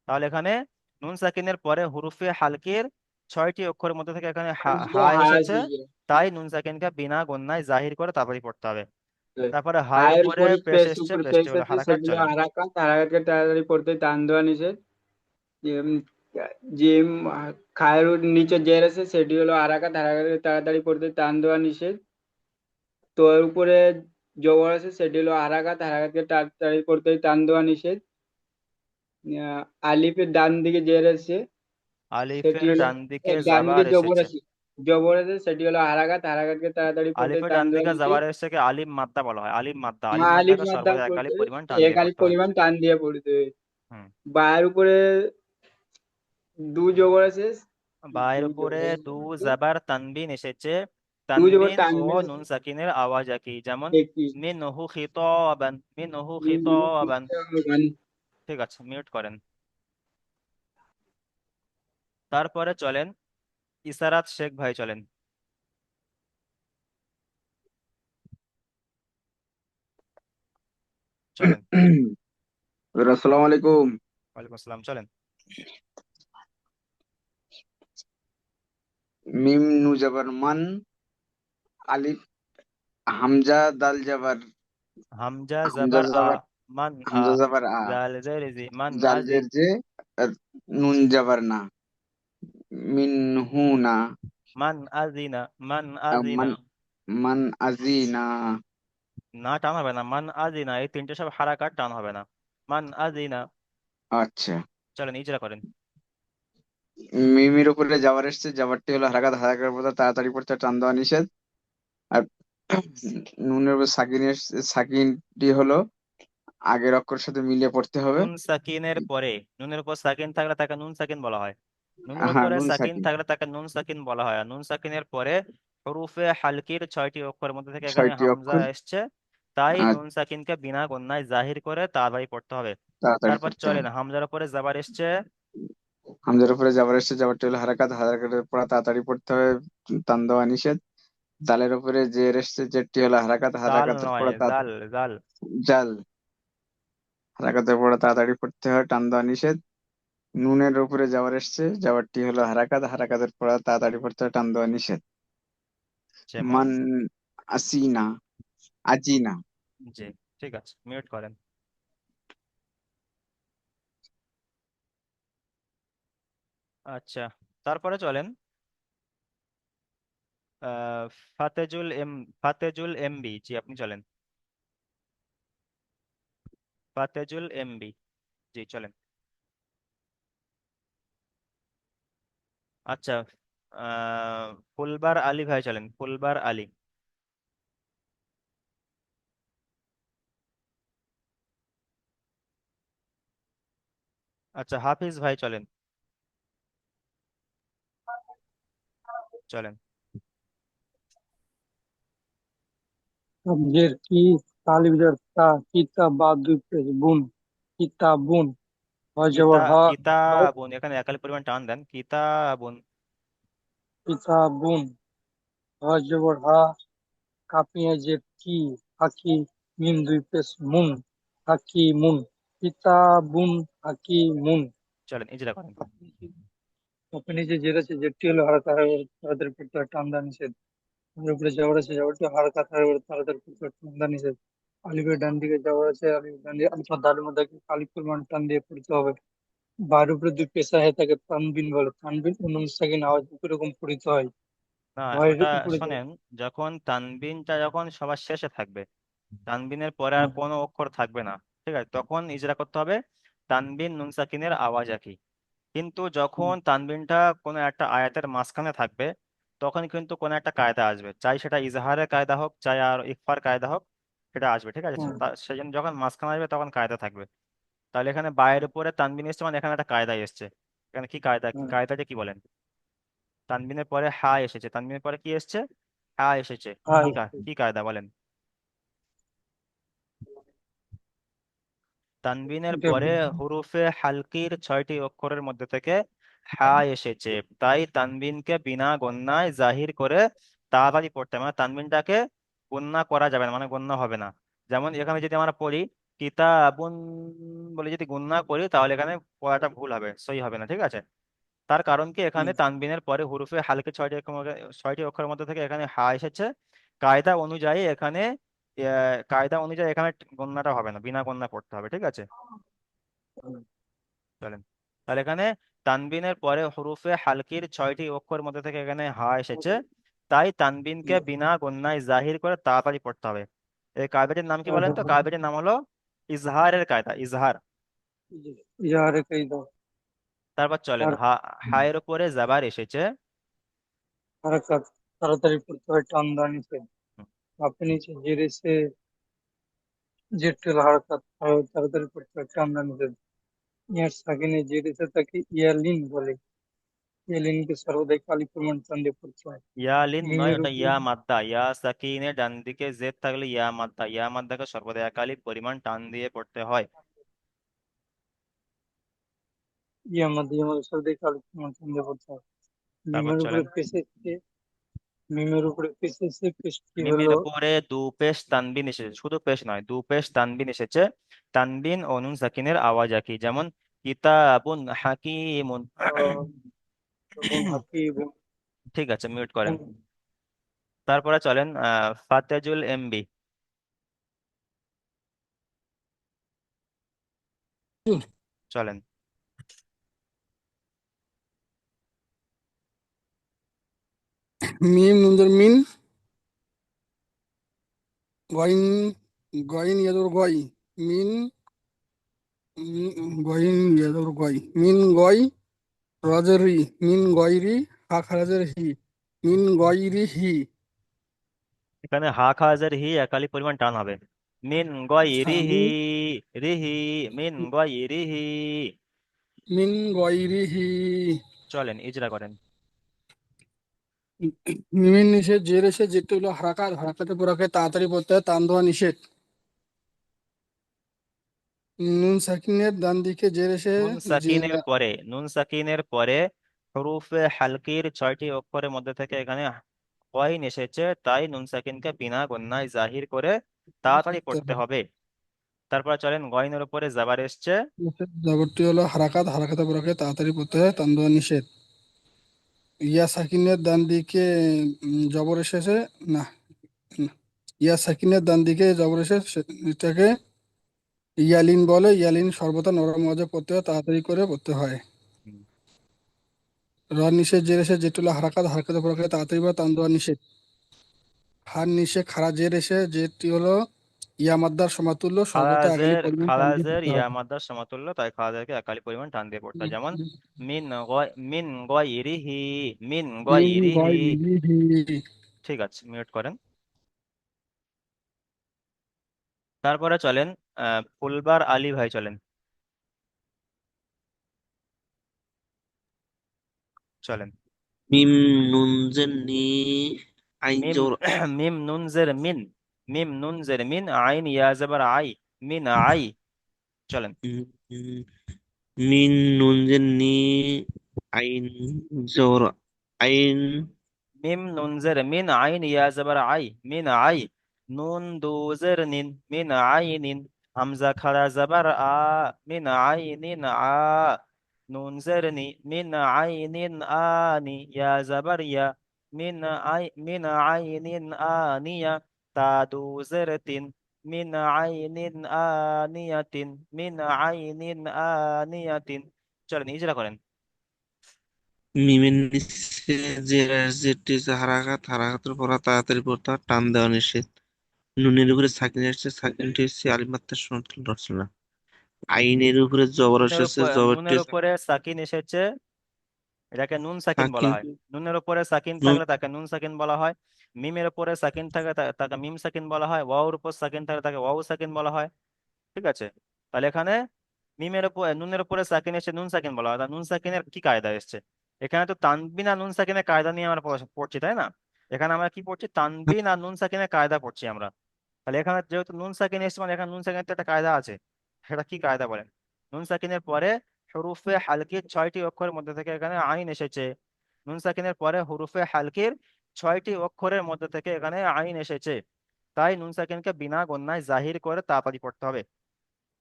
তাহলে এখানে নুন সাকিনের পরে হুরুফে হালকির 6টি অক্ষরের মধ্যে থেকে এখানে হা, হামজা হা হা এসেছে, এসেছে। তাই নুন সাকিনকে বিনা গণ্যায় জাহির করে তারপরে পড়তে হবে। তারপরে হায়ের হায়ের উপরে উপরে পেশ পেশ এসছে, উপরে পেশটি পেশ হলো আছে, হারাকাত। সেগুলো চলেন। হারাকাত, হারাকাতকে তাড়াতাড়ি পড়তে হয়, টান দেওয়া নিষেধ। জিম, জিম, খায়ের নিচে জের আছে, সেটি হলো হারাকাত, হারাকাতকে তাড়াতাড়ি পড়তে হয়, টান দেওয়া নিষেধ। তো এর উপরে জবর আছে, সেটি হলো হারাকাত, হারাকাতকে তাড়াতাড়ি পড়তে হয়, টান দেওয়া নিষেধ। আলিফের ডান দিকে জের আছে, সেটি আলিফের হলো, ডান দিকে ডান দিকে জাবার জবর এসেছে। আছে, জবর আছে, সেটি হলো হারাকাত, হারাকাতকে তাড়াতাড়ি পড়তে হয়, আলিফের টান ডান দেওয়া দিকে নিষেধ। জাবার এসেছে আলিফ মাদ্দা বলা হয়, আলিফ মাদ্দা, আলিফ হ্যাঁ, আলিফ মাদ্দাকে মাদ্দা সর্বদা এক পড়তে আলিফ হয়, পরিমাণ টান এক দিয়ে আলিফ পড়তে হয়। পরিমাণ টান দিয়ে পড়তে হয়। হুম। বায়ের উপরে দু জবর আছে, বায়ের দু উপরে জবর দু আছে, জাবার তানবিন এসেছে, দু জবর তানবিন ও টানবিন আছে, নুন সাকিনের আওয়াজ একই, যেমন একই। মিনহু খিতাবান, মিনহু খিতাবান। ঠিক আছে, মিউট করেন। তারপরে চলেন ইসারাত শেখ ভাই চলেন। চলেন। আসসালামু আলাইকুম। ওয়ালাইকুম আসসালাম, চলেন। মিম নু জাবার মান, আলিফ, হামজা দাল জাবার, হামজা হামজা জাবার আ, জাবার, মান আ, হামজা জাবার আ, জাল জের জি, মান জাল আজি, জের জে, আর নুন জাবার না, মিন হু না, মান আজিনা, মান মান, আজিনা। মান আজিনা। না টান হবে না, মান আজিনা, এই তিনটে সব হারাকার, টান হবে না। মান আজিনা। আচ্ছা, চলেন ইজরা করেন। মিমির উপরে জাবার এসছে, জাবারটি হলো হারাকাত, হারাকাতের পর তাড়াতাড়ি পড়তে টান দেওয়া নিষেধ। আর নুনের উপর সাকিন এসছে, সাকিনটি হলো আগের অক্ষরের সাথে মিলিয়ে পড়তে হবে। নুন সাকিনের পরে, নুনের উপর সাকিন থাকলে তাকে নুন সাকিন বলা হয়, নুনের হ্যাঁ, উপরে নুন সাকিন সাকিন, থাকলে তাকে নুন সাকিন বলা হয়। আর নুন সাকিনের পরে হরুফে হালকির 6টি অক্ষরের মধ্যে থেকে এখানে 6টি হামজা অক্ষর, এসছে, তাই আর নুন সাকিনকে বিনা গণ্যায় জাহির করে তাড়াতাড়ি পড়তে হবে। তাড়াতাড়ি তারপর পড়তে চলেন হবে। হামজার উপরে জাবার এসছে, হামজার উপরে জাবার এসছে, জাবারটি হলো হারাকাত, হারাকাতের পড়া তাড়াতাড়ি পড়তে হবে, টান দেওয়া নিষেধ। দালের উপরে জের এসছে, জেরটি হলো হারাকাত, জাল হারাকাতের নয়, পরে জাল জাল। জাল, হারাকাতের পরে তাড়াতাড়ি পড়তে হয়, টান দেওয়া নিষেধ। নুনের উপরে যাওয়ার এসছে, যাওয়ারটি হলো হারাকাত, হারাকাতের পরে তাড়াতাড়ি পড়তে হয়, টান দেওয়া নিষেধ। যেমন। মান আসিনা, আজিনা। জি, ঠিক আছে, মিউট করেন। আচ্ছা, তারপরে চলেন আহ ফাতেজুল এম ফাতেজুল এমবি। জি, আপনি চলেন। ফাতেজুল এমবি। জি, চলেন। আচ্ছা, ফুলবার আলী ভাই চলেন, ফুলবার আলী। আচ্ছা, হাফিজ ভাই চলেন, চলেন। জের কি, তালিব জের তা, কিতাব বা দুই পেশ বুন, কিতাবুন, হজবর হ, কিতাবুন, এখানে একালি পরিমাণ টান দেন, কিতাবুন। কিতাবুন, হজবর হা, কাপিয়া জের কি, হাকি, মিম দুই পেশ মুন, হাকিমুন, কিতাবুন, হাকিমুন। চলেন, ইজরা করেন। আপনি যে জের আছে, জেরটি হলো হারাকাত, তাড়াতাড়ি পড়তে হয়, টান দেওয়া নিষেধ। তার উপরে যাওয়ার আছে, যাওয়ারটি হারাকাত, তাড়াতাড়ি পড়তে হয়, টান দেওয়া নিষেধ। আলিফের ডান দিকে যাওয়ার আছে, আলিফের ডান দিকে আলিফ দালের মধ্যে আলিফ পরিমাণ টান দিয়ে পড়তে হবে। বার উপরে দুই পেশা হয়ে থাকে, তানবিন বলে, তানবিন ও নুন সাকিন আওয়াজ এরকম পড়িতে হয়। না, ভয়ের ওটা উপরে শোনেন, যখন তানবিনটা যখন সবার শেষে থাকবে, তানবিনের পরে আর হ্যাঁ, কোনো অক্ষর থাকবে না, ঠিক আছে, তখন ইজরা করতে হবে তানবিন নুন সাকিনের আওয়াজ একই। কিন্তু যখন তানবিনটা কোনো একটা আয়াতের মাঝখানে থাকবে, তখন কিন্তু কোনো একটা কায়দা আসবে, চাই সেটা ইজহারের কায়দা হোক, চাই আর ইকফার কায়দা হোক, সেটা আসবে, ঠিক আছে। হ্যাঁ, সেই জন্য যখন মাঝখানে আসবে তখন কায়দা থাকবে। তাহলে এখানে বায়ের উপরে তানবিন এসছে, মানে এখানে একটা কায়দা এসছে। এখানে কি কায়দা, হ্যাঁ, কায়দাটা কি বলেন? তানবিনের পরে হা এসেছে, তানবিনের পরে কি এসেছে? হা এসেছে। হ্যাঁ, কি কায়দা বলেন? তানবিনের এটা পরে হুরুফে হালকির 6টি অক্ষরের মধ্যে থেকে হা এসেছে, তাই তানবিনকে বিনা গণ্যায় জাহির করে তাড়াতাড়ি পড়তে হবে। মানে তানবিনটাকে গণ্যা করা যাবে না, মানে গণ্য হবে না। যেমন এখানে যদি আমরা পড়ি কিতাবুন বলে যদি গণ্যা করি, তাহলে এখানে পড়াটা ভুল হবে, সহি হবে না, ঠিক আছে। তার কারণ কি, এখানে তানবিনের পরে হুরুফে হালকে 6টি অক্ষরের মধ্যে থেকে এখানে হা এসেছে। কায়দা অনুযায়ী এখানে কায়দা অনুযায়ী এখানে গণনাটা হবে না, বিনা গণনা পড়তে হবে, ঠিক আছে। চলেন, তাহলে এখানে তানবিনের পরে হুরুফে হালকির 6টি অক্ষরের মধ্যে থেকে এখানে হা এসেছে, তাই তানবিনকে বিনা গণনায় জাহির করে তাড়াতাড়ি পড়তে হবে। এই কায়দাটির নাম কি বলেন তো? কায়দাটির নাম হলো ইজহারের কায়দা, ইজহার। ইয়ারে কই দাও। তারপর চলেন, আর হায়ের উপরে জাবার এসেছে। হারাকাত, তাড়াতাড়ি পড়তে হয়, টান দেওয়া নিষেধ। হুম, আপনি নিচে জের এসে, জেরটি হলো হারাকাত, তাড়াতাড়ি পড়তে হয়, টান দেওয়া নিষেধ। ইয়ার সাকিনে জের এসে তাকে ইয়ালিন বলে, ইয়ালিনকে সর্বদাই কালি পরিমাণ টান দিয়ে পড়তে হয়। ইয়া লিন নয়, মিমের ওটা উপরে ইয়া মাদ্দা। ইয়া সাকিনের ডান দিকে জেদ থাকলে ইয়া মাদ্দা, ইয়া মাদ্দাকে সর্বদা একালিপ পরিমাণ টান দিয়ে পড়তে হয়। ইয়ামাদের সর্বদাই কালি পরিমাণ টান দিয়ে পড়তে হয়। তারপর মিমের উপরে চলেন, পেশ এসে, মিমের উপরে পেশ এসে, পেশটি মিমের হলো উপরে দু পেশ তানবিন এসেছে, শুধু পেশ নয়, দু পেশ তানবিন এসেছে। তানবিন ও নুন সাকিনের আওয়াজ একই, যেমন কিতাবুন হাকিমুন। এবং হাকিব ঠিক আছে, মিউট করেন। তারপরে চলেন ফাতেজুল এমবি। চলেন। মিম নুনজের মিন, গইন, গইন ইয়াদুর গই, মিন, গইন ইয়াদুর গই, মিন গই, রজের রি, মিন গয়রি, হা খারাজের হি, মিন গয়রি হি। এখানে হা খাজের হি একালি পরিমাণ টান হবে। মিন গয় আচ্ছা, রিহি, রিহি, মিন গয় রিহি। মিন গয়রি হি। চলেন, ইজরা করেন। মিমের নিষেধ, জের এসে, যেটা হলো হারাকাত, হারাকাতে পুরাকে তাড়াতাড়ি পড়তে হয়, টান দেওয়া নিষেধ। নুন সাকিনের ডান দিকে জের এসে, নুন সাকিনের পরে হরুফে হালকির 6টি অক্ষরের মধ্যে থেকে এখানে গইন এসেছে, তাই নুন সাকিনকে বিনা গুণনায় জাহির করে তাড়াতাড়ি পড়তে পড়তে হবে। হবে। তারপর চলেন, গইনের উপরে জাবার এসছে, জবরটি হলো হারাকাত, হারাকাতের পর তাড়াতাড়ি পড়তে হয়, টান দেওয়া নিষেধ। ইয়া সাকিনের ডান দিকে জবর এসেছে, না না। ইয়া সাকিনের ডান দিকে জবর এসেছে, এটাকে ইয়ালিন বলে। ইয়ালিন সর্বদা নরম আওয়াজে পড়তে হয়, তাড়াতাড়ি করে পড়তে হয়। হুম, র নিষেধ জের এসে যেটা হলো হারাকাত, হারাকাতের পর তাড়াতাড়ি বা টান দেওয়া নিষেধ। হার নিষে খাড়া জের এসে যেটি হলো ইয়া মাদ্দার সমাতুল্য, সর্বদা একালি পরিমাণ টান দিয়ে খালাজের পড়তে ইয়া হয়। মাদ্দার সমতুল্য, তাই খালাজেরকে একালি পরিমাণ টান দিয়ে পড়তে হয়। উম, যেমন উম, মিন গয়রিহি, মিন মিন গয়রিহি। গয়রিহি। ঠিক আছে, মিউট করেন। তারপরে চলেন, ফুলবার আলী ভাই চলেন, চলেন। মিম নুন জের নি আইন মিম জোর মিম নুন জের মিন, মিম নুন জের মিন, আইন ইয়া জবর আই, মিন আই। চলেন। উম, উম, মিন নুন জের নি আইন জোর আইন মিম নুন জের মিন, আইন ইয়া জবর আই, মিন আই। নুন দু জের নিন, মিন আইনিন। হামজা খাড়া জবর আ, মিন আইনিন আ। নুন জের নি, মিন আইনিন আনি, ইয়া জবর ইয়া, মিন আইনিন আনিয়া। তা দু জের তিন, মিন আইনিন আনিয়াতিন, মিন আইনিন আনিয়াতিন। চলেন, ইজরা করেন। মিমের নিচে যেটি হচ্ছে হারাকাত, হারাকাতের পর তাড়াতাড়ি পড়তে হয়, টান দেওয়া নিষেধ। নুনের উপরে সাকিন এসেছে, সাকিনটি হচ্ছে আলিমাত্রার সমতুল্য রচনা। আইনের উপরে জবর এসেছে, জবরটি নুনের হচ্ছে উপরে সাকিন এসেছে, এটাকে নুন সাকিন বলা সাকিন। হয়। নুনের উপরে সাকিন নুন থাকলে তাকে নুন সাকিন বলা হয়। মিমের উপরে সাকিন থাকলে তাকে মিম সাকিন বলা হয়। ওয়াওর উপর সাকিন থাকলে তাকে ওয়াও সাকিন বলা হয়। ঠিক আছে, তাহলে এখানে মিমের উপর নুনের উপরে সাকিন এসে নুন সাকিন বলা হয়, তা নুন সাকিনের কি কায়দা এসছে? এখানে তো তানবিন আর নুন সাকিনের কায়দা নিয়ে আমরা পড়ছি, তাই না? এখানে আমরা কি পড়ছি? তানবিন আর নুন সাকিনের কায়দা পড়ছি আমরা। তাহলে এখানে যেহেতু নুন সাকিন এসছে, মানে এখানে নুন সাকিনের তো একটা কায়দা আছে। সেটা কি কায়দা বলেন? নুন সাকিনের পরে হরুফে হালকির 6টি অক্ষরের মধ্যে থেকে এখানে আইন এসেছে। নুন সাকিনের পরে হরুফে হালকির 6টি অক্ষরের মধ্যে থেকে এখানে আইন এসেছে, তাই নুন সাকিনকে বিনা গণ্যায় জাহির করে তাড়াতাড়ি পড়তে হবে।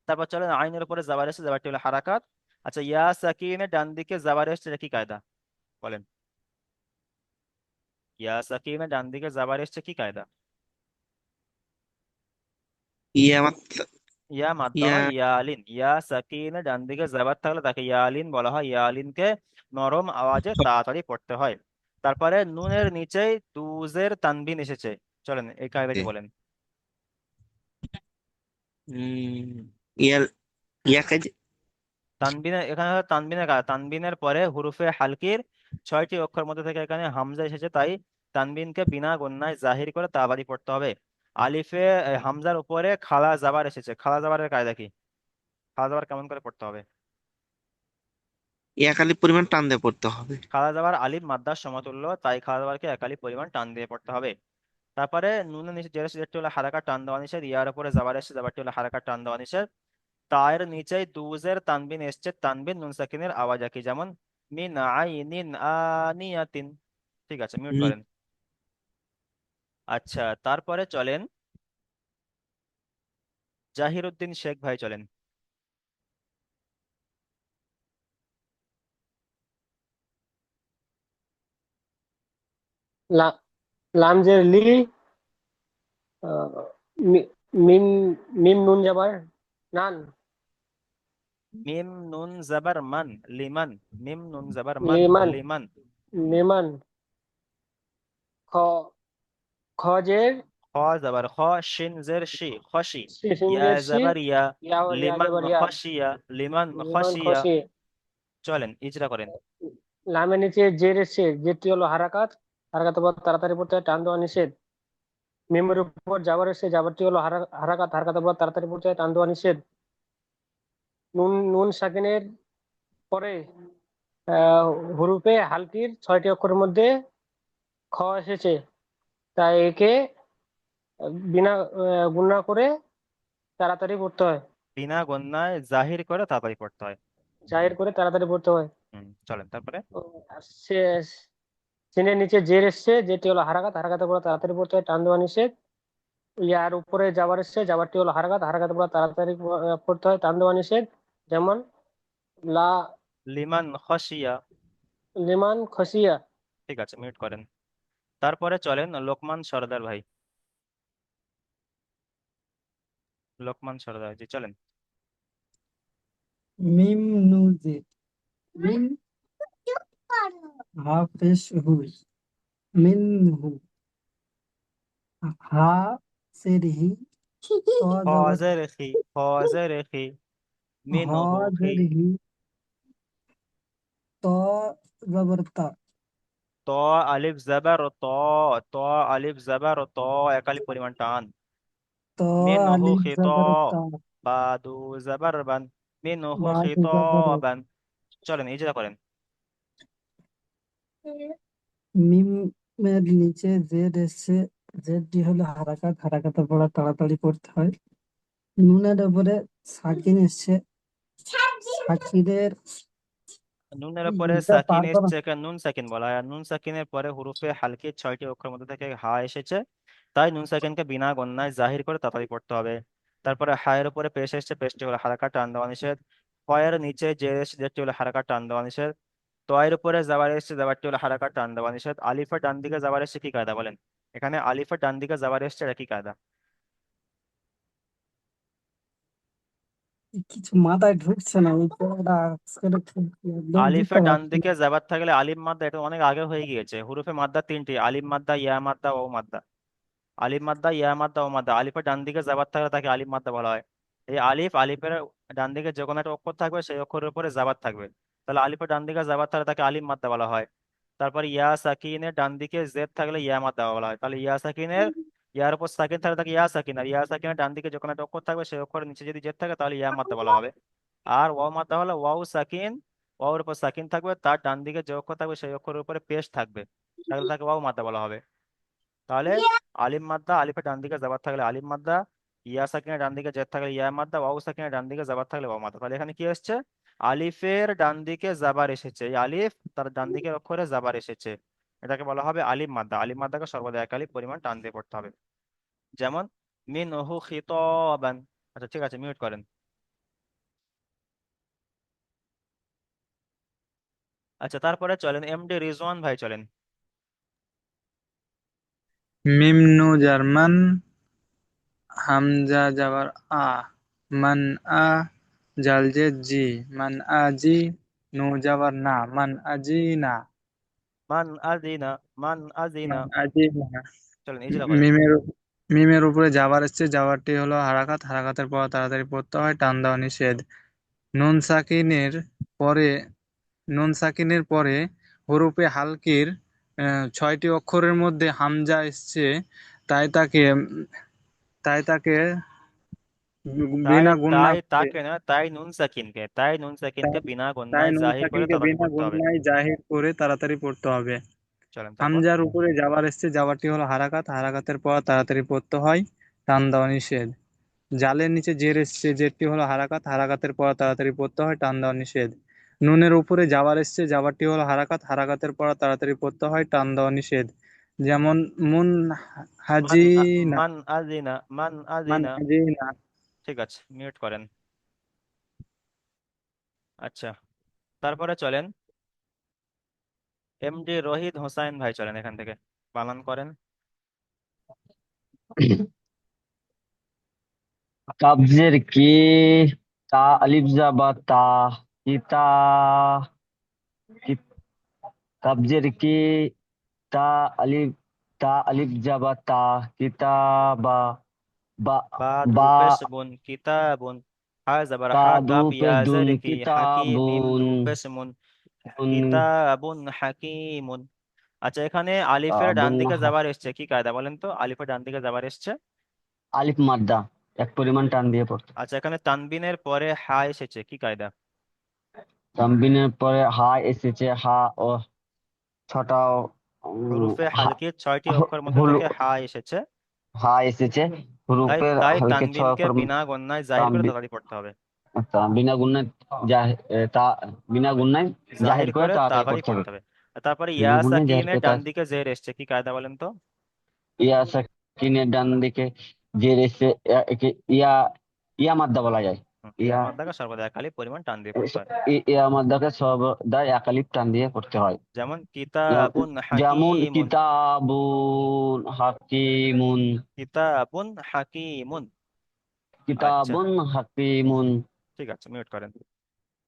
তারপর চলেন, আইনের উপরে জাবার এসেছে, জাবারটি হলো হারাকাত। আচ্ছা, ইয়া সাকিনের ডান দিকে জাবার এসেছে, এটা কি কায়দা বলেন? ইয়া সাকিনের ডান দিকে জাবার এসেছে, কি কায়দা? ইয়া মাত্রা ইয়া মাদ্দা ইয়া নয়, ইয়ালিন। ইয়া সাকিনে ডান দিকে জাবার থাকলে তাকে ইয়ালিন বলা হয়। ইয়ালিনকে নরম আওয়াজে তাড়াতাড়ি পড়তে হয়। তারপরে নুনের নিচেই দুজের তানবিন এসেছে, চলেন এই কায়দাটি বলেন। উম, ইয়া ইয়া কাজ তানবিনের এখানে হলো তানবিনের কায়দা, তানবিনের পরে হুরুফে হালকির 6টি অক্ষর মধ্যে থেকে এখানে হামজা এসেছে, তাই তানবিনকে বিনা গণ্যায় জাহির করে তাড়াতাড়ি পড়তে হবে। আলিফে হামজার উপরে খালা জাবার এসেছে, খালা জাবারের কায়দা কি? খালা জাবার কেমন করে পড়তে হবে? ইয়া খালি পরিমাণ টান দিয়ে পড়তে হবে। খালা জাবার আলিফ মাদ্দার সমতুল্য, তাই খালা জাবারকে একালি পরিমাণ টান দিয়ে পড়তে হবে। তারপরে নুনের নিচে জের যেটি হলো হারাকা টান দেওয়া নিষেধ। ইয়ার উপরে জাবার এসেছে, জাবারটি হলো হারাকা টান দেওয়া নিষেধ। তায়ের নিচেই দুজের তানবিন এসছে, তানবিন নুন সাকিনের আওয়াজ একই, যেমন মিন আইনিন আনিয়াতিন। ঠিক আছে, মিউট নি- করেন। আচ্ছা, তারপরে চলেন, জাহিরুদ্দিন শেখ ভাই চলেন। লা- লামজের লি, আহ, মি- মিম মিম নুন যাবার নান, মিম নুন জাবার মান, লিমান। মিম নুন জাবার মান, লিমান, লিমান। লিমান। খ খজের খ জাবার খ, শিন জের শি, খসি। ইয়া সিসিনজের সি, জাবার ইয়া, ইয়া লিমান যাবার ইয়া, খসিয়া, লিমান লিমান খসিয়া। খসি। চলেন, ইজরা করেন। লামের নিচে জের এসছে, যেটি হলো হারাকাত, হারাকাত পর তাড়াতাড়ি পড়তে হয়, টান দেওয়া নিষেধ। মিমের উপর জাবার এসছে, জাবারটি হলো হারাকাত, হারাকাত পর তাড়াতাড়ি পড়তে হয়, টান দেওয়া নিষেধ। নুন নুন সাকিনের পরে আহ হুরুফে হালকির 6টি অক্ষরের মধ্যে খ এসেছে, তাই একে বিনা গুণা করে তাড়াতাড়ি পড়তে হয়, বিনা গণ্যায় জাহির করে তাড়াতাড়ি পড়তে হয়। জাহির করে তাড়াতাড়ি পড়তে হয়। চলেন তারপরে। আর শেষ সিনের নিচে জের এসছে, যেটি হলো হারাকাত, হারাকাতের পর তাড়াতাড়ি পড়তে হয় টান দেওয়া নিষেধ। ইয়ার উপরে জাবার এসছে, জাবারটি হলো হারাকাত, হারাকাতের পর তাড়াতাড়ি পড়তে হয় টান দেওয়া নিষেধ। যেমন লা লিমান খসিয়া। লিমান খসিয়া। ঠিক আছে, মিউট করেন। তারপরে চলেন লোকমান সরদার ভাই। লোকমান সরদার জি, চলেন। মিম নু জেড, মিন হা পেশ হুই, মিনহু, হা সের হি, ত জবর ফজর খি, ফজর খি, হ মিনহু খি। জের হি, ত জবর তা, ত আলিফ জাবার ত, ত আলিফ জাবার ত, এক আলিফ পরিমাণ টান। ত মিনহু আলিফ খিত, জবর তা, বাদু জাবার বান, মিনহু বা জবর খিতাবান। চলেন এই যেটা করেন। মিমের নিচে জেড এসছে, জেডটি হলো হারাকাত, হারাকাতের পড়া তাড়াতাড়ি পড়তে হয়। নুনের উপরে সাকিন এসছে, সাকিনের নুনের পরে এটা সাকিন পারবো না। এসছে, একে নুন সাকিন বলা হয়। আর নুন সাকিনের পরে হুরুফে হালকি 6টি অক্ষরের মধ্যে থেকে হা এসেছে, তাই নুন সাকিনকে বিনা গণ্যায় জাহির করে তাড়াতাড়ি পড়তে হবে। তারপরে হায়ের উপরে পেশ এসছে, পেশটি হলো হারাকা টান দেওয়া নিষেধ। ফয়ের নিচে যে এসছে, যেটি হলো হারাকা টান দেওয়া নিষেধ। তয়ের উপরে জাবার এসছে, জাবারটি হলো হারাকা টান দেওয়া নিষেধ। আলিফের ডান দিকে জাবার এসছে, কি কায়দা বলেন? এখানে আলিফের ডান দিকে জাবার এসছে, এটা কি কায়দা? কিছু মাথায় ঢুকছে না, ওই পড়াটা আজকে খুব একদম বুঝতে আলিফের ডান পারছি না। দিকে জাবার থাকলে আলিফ মাদ্দা, এটা অনেক আগে হয়ে গিয়েছে। হুরুফে মাদ্দা 3টি: আলিফ মাদ্দা, ইয়া মাদ্দা, ও মাদ্দা। আলিফ মাদ্দা, ইয়া মাদ্দা, ও মাদ্দা। আলিফের ডান দিকে জাবার থাকলে তাকে আলিফ মাদ্দা বলা হয়। এই আলিফের ডান দিকে যে কোনো একটা অক্ষর থাকবে, সেই অক্ষরের উপরে জাবার থাকবে, তাহলে আলিফের ডান দিকে জাবার থাকলে তাকে আলিফ মাদ্দা বলা হয়। তারপর ইয়া সাকিনের ডান দিকে জেদ থাকলে ইয়া মাদ্দা বলা হয়। তাহলে ইয়া সাকিনের, ইয়ার উপর সাকিন থাকলে তাকে ইয়া সাকিন, আর ইয়া সাকিনের ডান দিকে যে কোনো একটা অক্ষর থাকবে, সেই অক্ষরের নিচে যদি জেদ থাকে তাহলে ইয়া মাদ্দা বলা হবে। আর ওয়াও মাদ্দা হলো ওয়াও সাকিন, ওয়াওর উপর সাকিন থাকবে, তার ডান দিকে যে অক্ষর থাকবে সেই অক্ষরের উপরে পেশ থাকবে, তাহলে তাকে ওয়াও মাদ্দা বলা হবে। তাহলে আলিম মাদ্দা, আলিফের ডান দিকে জাবার থাকলে আলিম মাদ্দা, ইয়া সাকিনের ডান দিকে জের থাকলে ইয়া মাদ্দা, ওয়াও সাকিনের ডান দিকে জাবার থাকলে ওয়াও মাদ্দা। তাহলে এখানে কি এসছে? আলিফের ডান দিকে জাবার এসেছে, এই আলিফ তার ডান দিকের অক্ষরে জাবার এসেছে, এটাকে বলা হবে আলিম মাদ্দা। আলিম মাদ্দাকে সর্বদা এক আলিফ পরিমাণ টান দিয়ে পড়তে হবে। যেমন মিনহু খিতাবান। আচ্ছা ঠিক আছে, মিউট করেন। আচ্ছা তারপরে চলেন এমডি রিজওয়ান ভাই, চলেন। মিম নু জার্মান, হামজা যাবার আ, মান আ, জাল জেদ জি, মান আজি, নু যাবার না, মান আজি না, মান আযিনা, মান আযিনা। মান আজি না। চলেন এই যেটা করেন। মিমের মিমের উপরে জাবার এসছে, জাবারটি হলো হারাকাত, হারাকাতের পর তাড়াতাড়ি পড়তে হয় টান দেওয়া নিষেধ। নুন সাকিনের পরে নুন সাকিনের পরে হরফে হালকির 6টি অক্ষরের মধ্যে হামজা এসছে, তাই তাকে তাই তাকে তাই বিনা গুণনা তাই করে তাকে না, তাই নুন সাকিনকে তাই বিনা তাই গুণনায় নুন জাহির করে সাকিনকে তাড়াতাড়ি বিনা পড়তে হবে। গুণনায় জাহির করে তাড়াতাড়ি পড়তে হবে। চলেন তারপর। হামজার উপরে জাবার এসছে, জাবারটি হলো হারাকাত, হারাকাতের পর তাড়াতাড়ি পড়তে হয় টান দেওয়া নিষেধ। জালের নিচে জের এসছে, জেরটি হলো হারাকাত, হারাকাতের পর তাড়াতাড়ি পড়তে হয় টান দেওয়া নিষেধ। নুনের উপরে জাবার এসছে, জাবারটি হলো হারাকাত, হারাকাতের পর তাড়াতাড়ি পড়তে হয় টান দেওয়া নিষেধ। যেমন মুন মান হাজিনা, মান আযিনা, মান মান আযিনা। হাজিনা। ঠিক আছে, মিউট করেন। আচ্ছা তারপরে চলেন এমডি রহিদ হোসাইন ভাই, চলেন এখান থেকে বানান করেন। কাবজের কি, তা আলিফ বা তা, কিতা, কি- কাবজের কি, তা আলিফ, তা আলিফ বা তা, কিতাবা, বা বাদু বা পেশ বুন কিতাবুন, হা জাবার হা, বাদু কাপ ইয়া পেদুন জের কি, হাকি মিম কিতাবুন, নু পেশ মুন, উন কিতাবুন হাকিমুন। আচ্ছা এখানে আলিফের ডান কিতাবুন দিকে যাবার এসছে, কি কায়দা বলেন তো? আলিফের ডান দিকে যাবার এসছে। আলিফ মাদ্দা, এক পরিমাণ টান দিয়ে পড়তে। আচ্ছা এখানে তানবিনের পরে হা এসেছে, কি কায়দা? তানবিনের পরে হা এসেছে, হা ও ছটা হুরুফে হালকির 6টি অক্ষরের মধ্যে হলু থেকে হা এসেছে, হা এসেছে, তাই হুরুফের তাই হালকে ছয় তানবিনকে অক্ষর। বিনা গণ্যায় জাহির করে তাড়াতাড়ি পড়তে হবে। আচ্ছা, বিনা গুণায় তা বিনা গুণায় জাহির জাহির করে করে তাড়াতাড়ি তাড়াতাড়ি পড়তে হবে। পড়তে হবে। আর তারপরে ইয়া নুনে জের সাকিনের পেশ ডান আছে। দিকে জের এসছে, কি কায়দা বলেন তো? ইয়া সাকিনের ডান দিকে জের এসে ইয়া ইয়া মাদ্দা বলা যায়। ইয়া ইয়া মাদ্দাকে সর্বদা এক আলিফ পরিমাণ টান দিয়ে পড়তে হয়। ইয়া মাদ্দাকে সর্বদা একালিপ টান দিয়ে পড়তে হয়। যেমন যেমন কিতাবুন যেমন হাকিমুন। কিতাবুন হাকিমুন, কিতাবুন হাকিমুন। আচ্ছা, কিতাবুন হাকিমুন। ঠিক আছে, মিউট করেন।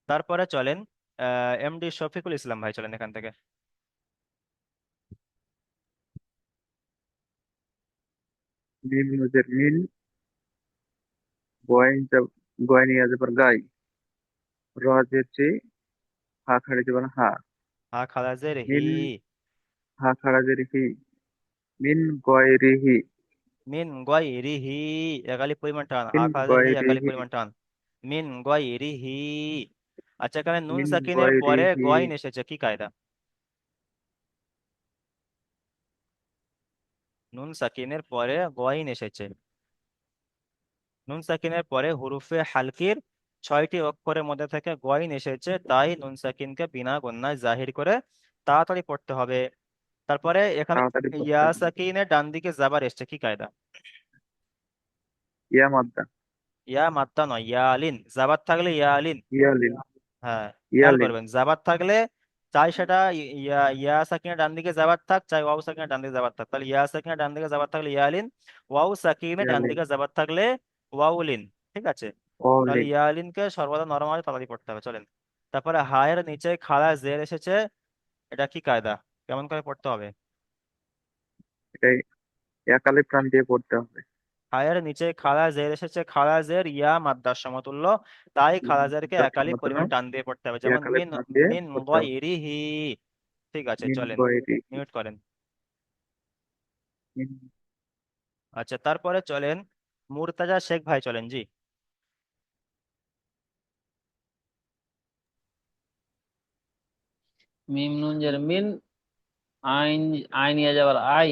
তারপরে চলেন এমডি শফিকুল ইসলাম ভাই, চলেন এখান থেকে। মিম নুজের মিন, গয় নিয়ে যাবার গাই, র যেছে, হা খাড়ি যাবার হা, হা খালা জের হি। মিন হা খাড়া জের হি, মিন গয় রিহি, মিন গয়রিহি, এক আলিফ পরিমাণ টান। হা মিন খালা জের গয় হি, এক আলিফ রিহি, পরিমাণ টান। মিন গয়রিহি। আচ্ছা, এখানে নুন মিন সাকিনের গয় পরে রিহি, গয়ন এসেছে, কি কায়দা? নুন সাকিনের পরে গয়ন এসেছে। নুন সাকিনের পরে হুরুফে হালকির 6টি অক্ষরের মধ্যে থেকে গয়ন এসেছে, তাই নুন সাকিনকে বিনা গুণনায় জাহির করে তাড়াতাড়ি পড়তে হবে। তারপরে এখানে তাড়াতাড়ি পড়তে ইয়া হবে। সাকিনের ডান দিকে জাবার এসছে, কি কায়দা? ইয়া মাদ্দা, ইয়া মাত্তা নয়, ইয়া আলিন। জাবার থাকলে ইয়া আলিন। ইয়ালিন, হ্যাঁ, খেয়াল ইয়ালিন, করবেন, জাবার থাকলে চাই সেটা ইয়া ইয়া সাকিনের ডান দিকে জাবার থাক, চাই ওয়াও সাকিনের ডান দিকে জাবার থাক, তাহলে ইয়া সাকিনের ডান দিকে জাবার থাকলে ইয়ালিন, ওয়াও সাকিনের ডান ইয়ালিন, দিকে জাবার থাকলে ওয়াউলিন। ঠিক আছে, তাহলে অলিন। ইয়ালিনকে সর্বদা নরমালি তাড়াতাড়ি পড়তে হবে, চলেন। তারপরে হায়ের নিচে খাড়া জের এসেছে, এটা কি কায়দা, কেমন করে পড়তে হবে? এটাই একালে প্রাণ দিয়ে পড়তে হবে। হায়ের নিচে খাড়া জের এসেছে, খাড়া জের ইয়া মাদ্দার সমতুল্য, তাই খাড়া জেরকে তার একালি সমতুল্য পরিমাণ টান দিয়ে পড়তে হবে, যেমন একালে মিন। প্রাণ দিয়ে মিন পড়তে হবে। গয়রিহি। ঠিক আছে, মিন চলেন, গয় রিহি, মিউট করেন। মিন আচ্ছা, তারপরে চলেন মুর্তাজা শেখ ভাই, চলেন জি। মিম নুন জের মিন, আইন আইন ইয়া যাবার আই,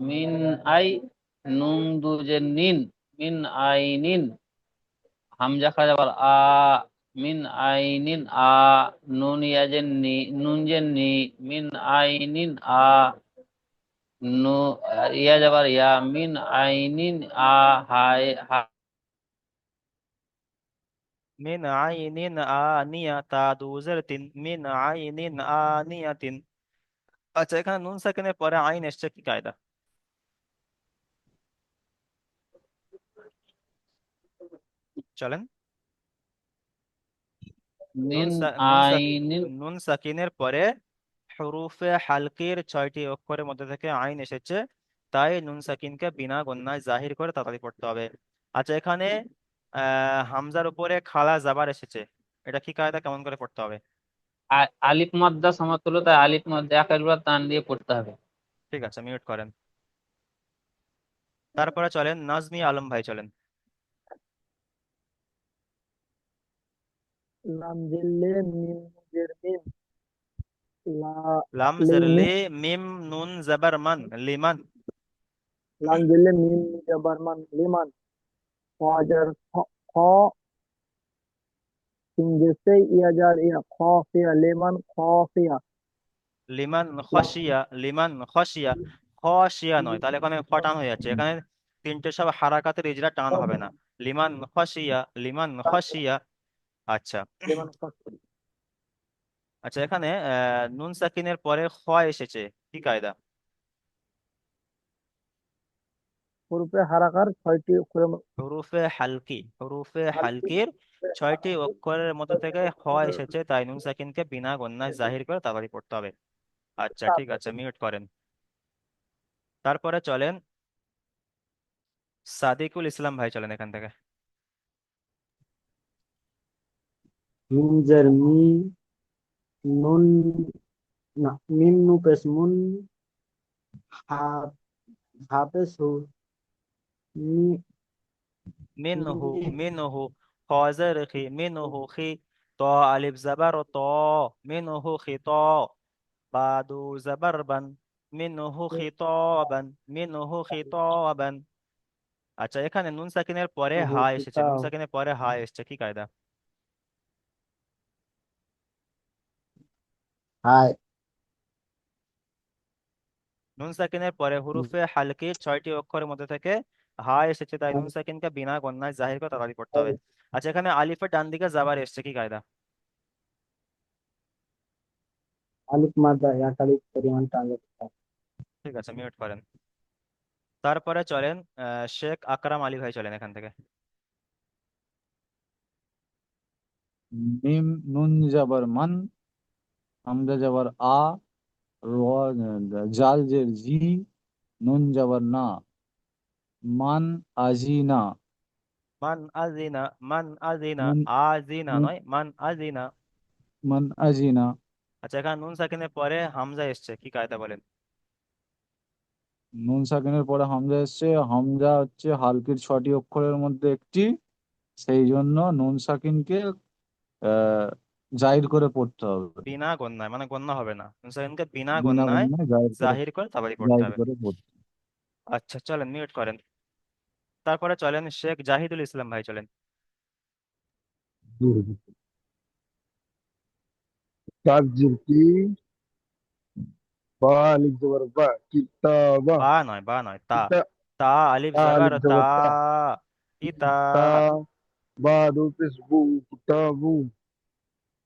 মিন আই, নুন দু জের নিন, মিন আইনিন, হামজা খা যাবার আ, মিন আইনিন আ, নুন ইয়া জের নি, নুন জের নি, মিন আইনিন আ, নু ইয়া যাবার ইয়া, মিন আইনিন আ, হায় হা। মিন আইনিন আনিয়া তাদু জারতিন, মিন আইনিন আনিয়াতিন। আচ্ছা, এখানে নুন সাকিনের পরে আইন এসছে, কি কায়দা? চলেন। নুন মিন সা- নুন সাকি আইনিন, নুন সাকিনের পরে হুরুফে হালকির 6টি অক্ষরের মধ্যে থেকে আইন এসেছে, তাই নুন সাকিনকে বিনা গুণনায় জাহির করে তাড়াতাড়ি পড়তে হবে। আচ্ছা, এখানে হামজার উপরে খালা জাবার এসেছে, এটা কি কায়দা, কেমন করে পড়তে হবে? আলিফ মাদ্দা সমতুল্য, তাই আলিফ মাদ্দা একালিফ টান দিয়ে পড়তে হবে। ঠিক আছে, মিউট করেন। তারপরে চলেন নাজমি আলম ভাই, চলেন। লাম জিল্লে মিম নুজের মিম, লা লাম লিমি, জেরলি, মিম নুন জাবার মান, লিমান। লাম জিল্লে মিম জাবার মান লিমান, ফাজার খ, সিনজেসে ইয়াজার ইয়া, খাফিয়া লিমান খাফিয়া। লিমান খসিয়া, লিমান খসিয়া। খসিয়া নয়, তাহলে এখানে ফটান হয়ে যাচ্ছে, এখানে তিনটে সব হারাকাতের ইজরা টান হবে না। লিমান খসিয়া, লিমান খসিয়া। আচ্ছা। লিমান খাফিয়া। আচ্ছা, এখানে নুন সাকিনের পরে খ এসেছে, কি কায়দা? হুরুফে হারাকার 6টি অক্ষরের হুরুফে হালকির 6টি অক্ষরের মধ্যে থেকে খ এসেছে, তাই নুন সাকিনকে বিনা গুণনায় জাহির করে তাড়াতাড়ি পড়তে হবে। আচ্ছা, ঠিক আছে, মিউট করেন। তারপরে চলেন সাদিকুল ইসলাম ভাই, চলেন এখান থেকে। মিম জের মি, নুন না, মিম নু পেশ মুন, হা হা পেশ হু, মি মিনহু, মি মিনহু। খ জের খি, মিনহু খি। ত আলিফ জাবার ত, মিনহু খিত। বাদু জাবার বান, মিনহু খিতাবান, মিনহু খিতাবান। আচ্ছা, এখানে নুন সাকিনের পরে হু হা এসেছে, নুন কিতাব, সাকিনের পরে হা এসেছে, কি কায়দা? হায় নুন সাকিনের পরে হুরুফে হালকি 6টি অক্ষরের মধ্যে থেকে হা এসেছে, তাই নুন সাকিনকে বিনা গণনায় জাহির করে তাড়াতাড়ি পড়তে হবে। আচ্ছা, এখানে আলিফের ডান দিকে জাবার এসছে, কি কায়দা? আলিফ মাদ্দা একালিক পরিমাণ টান দিতে হবে। ঠিক আছে, মিউট করেন। তারপরে চলেন শেখ আকরাম আলী ভাই, চলেন এখান থেকে। মিম নুন জাবার মান, হামজা জাবার আ, র জাল জের জি, নুন জাবার না, মান আজিনা। মান আজিনা, মান আজিনা, নুন আজিনা নুন নয়, মান আজিনা। মান আজিনা। আচ্ছা, এখানে নুন সাকিনের পরে হামজা এসছে, কি কায়দা বলেন? নুন সাকিনের পরে হামজা এসছে, হামজা হচ্ছে হালকির 6টি অক্ষরের মধ্যে একটি, সেই জন্য নুন সাকিনকে জাহির করে পড়তে হবে। বিনা গণ্যায়, মানে গণ্য হবে না, নুন সাকিনকে বিনা বিনা গণ্যায় গণ্যে জাহির করে তাড়াতাড়ি পড়তে জাহির হবে। করে পড়তে আচ্ছা, চলেন মিউট করেন। তারপরে চলেন শেখ জাহিদুল ইসলাম ভাই, চলেন। হবে। কাফ জির কি, বা আলিফ জবর বা, কিতাবা। বা নয়, বা নয়, তা। কিতা তা আলিফ তা জবর আলিফ তা। জবর তা, ইতা। তা বা দো পেশ বু, কিতাবু।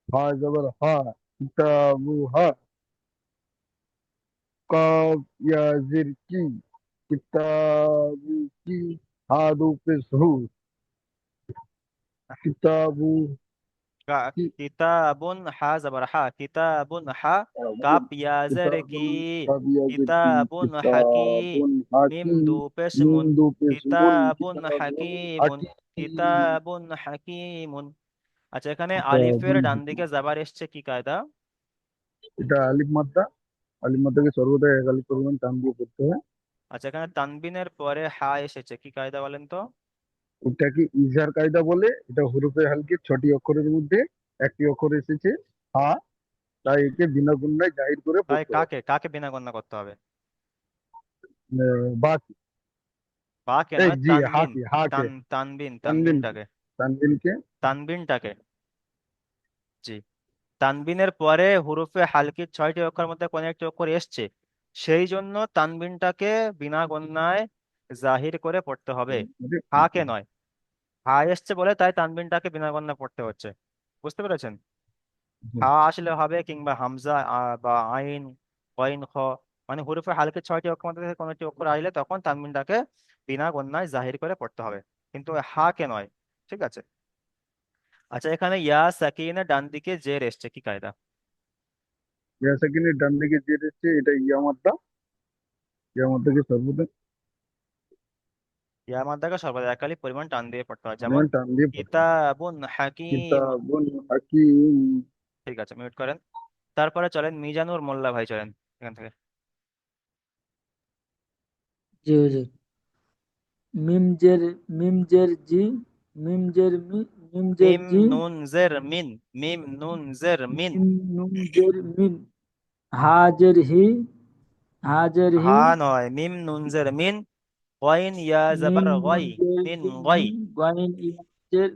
হা জবর হা, কিতাবু হা। কাফ ইয়া জির কি, কিতাবু কি। হা দো পেশ হু, কিতাবু কি। কিতাবুন, হা জবর হা, কিতাবুন হা। কাপ ইয়াজের কি, কিতাবুন কাফ ইয়া জির কি, কিতাবুন হাকিম। কিতাবুন মিম হাকিম। দু পেশ মিম মুন, দো পেশ মুন, কিতাবুন কিতাবুন হাকিমুন, হাকিম। কিতাবুন হাকিমুন। আচ্ছা, এখানে আলিফের কিতাবুন ডান হাকিম। দিকে যাবার এসছে, কি কায়দা? এটা আলিফ মাদ্দা, আলিফ মাদ্দাকে সর্বদা এক আলিফ পরিমাণ টান দিয়ে পড়তে হয়। আচ্ছা, এখানে তানবিনের পরে হা এসেছে, কি কায়দা বলেন তো? এটাকে ইজহার কায়দা বলে। এটা হরফে হালকে 6টি অক্ষরের মধ্যে একটি অক্ষর এসেছে হা, তাই একে বিনা গুণনায় জাহির করে তাই পড়তে হবে। কাকে কাকে বিনা গণ্য করতে হবে? বাকি বা কে এই নয়, জি তানবিন। হাকে হাকে তানবিন, তানবিন তানবিনটাকে। তানবিনকে। তানবিনটাকে, জি। তানবিনের পরে হুরুফে হালকির 6টি অক্ষরের মধ্যে কোন একটি অক্ষর এসছে, সেই জন্য তানবিনটাকে বিনা গণ্যায় জাহির করে পড়তে হবে, হাকে নয়। হা এসছে বলে তাই তানবিনটাকে বিনা গণ্যায় পড়তে হচ্ছে, বুঝতে পেরেছেন? হা আসলে হবে, কিংবা হামজা বা আইন, কইন, খ, মানে হুরুফে হালকির 6টি অক্ষর মধ্যে থেকে কোনো একটি অক্ষর আসলে তখন তানবিনটাকে বিনা গণ্যায় জাহির করে পড়তে হবে, কিন্তু হাকে নয়। ঠিক আছে। আচ্ছা, এখানে ইয়া সাকিনের ডান দিকে জের এসছে, কি কায়দা? ইয়া সাকিনের ডান দিকে যে এসেছে এটা ইয়া মাদ্দা, ইয়া মাদ্দাকে সর্বদা ইয়া মাদ্দাকে সর্বদা একালি পরিমাণ টান দিয়ে পড়তে হয়, যেমন পরিমাণ টান দিয়ে পড়তে হবে। কিতাবুন হাকিমুন। কিতাবুন হাকিম। ঠিক আছে, মিউট করেন। তারপরে চলেন মিজানুর মোল্লা ভাই, চলেন এখান থেকে। জি হুজুর। মিম জের, মিম জের জি, মিম জের মি, মিম জের মিম জি, নুন জের মিন, মিম নুন জের মিন। মিম নুন জের মিন। হা জের হি, হা জের হি। হা নয়, মিম নুন জের মিন। গইন ইয়া মিম জবর নুন গই, জের মিন জি গই। মিন, গাইন ইয়া জের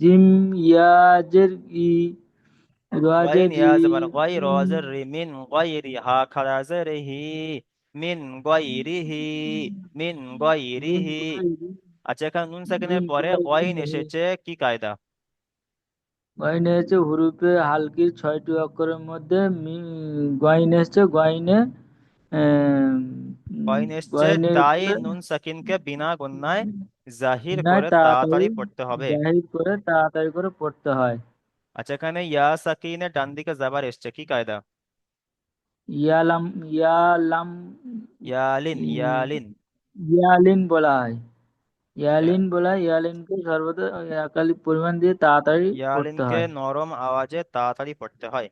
জিম, ইয়া জের ই, রা গইন জের ইয়া রি, জবর গই, র ইম, জের রি, মিন গইরি, হা খারা জের হি, মিন গইরিহি, মিন মিন গইরিহি। গাইরি, আচ্ছা, এখানে নুন সাকিনের মিন পরে গইন গাইরিহি। এসেছে, কি কায়দা? গয়নে হচ্ছে হুরুফে হালকির 6টি অক্ষরের মধ্যে গয়নে এসছে, গয়নে আহ, গইন এসছে, গয়নের তাই উপরে নুন সাকিনকে বিনা গণ্যায় জাহির নাই করে তাড়াতাড়ি তাড়াতাড়ি পড়তে হবে। জাহির করে তাড়াতাড়ি করে পড়তে হয়। আচ্ছা, এখানে ইয়া সাকিনের ডান দিকে যাবার এসছে, কি কায়দা? ইয়ালাম, ইয়ালাম, ইয়ালিন, ই- ইয়ালিন। ইয়ালিন বলা হয়। ইয়ালিন বলা হয়, ইয়ালিনকে সর্বদা একালি পরিমাণ দিয়ে তাড়াতাড়ি পড়তে ইয়ালিনকে হয়। নরম আওয়াজে তাড়াতাড়ি পড়তে হয়।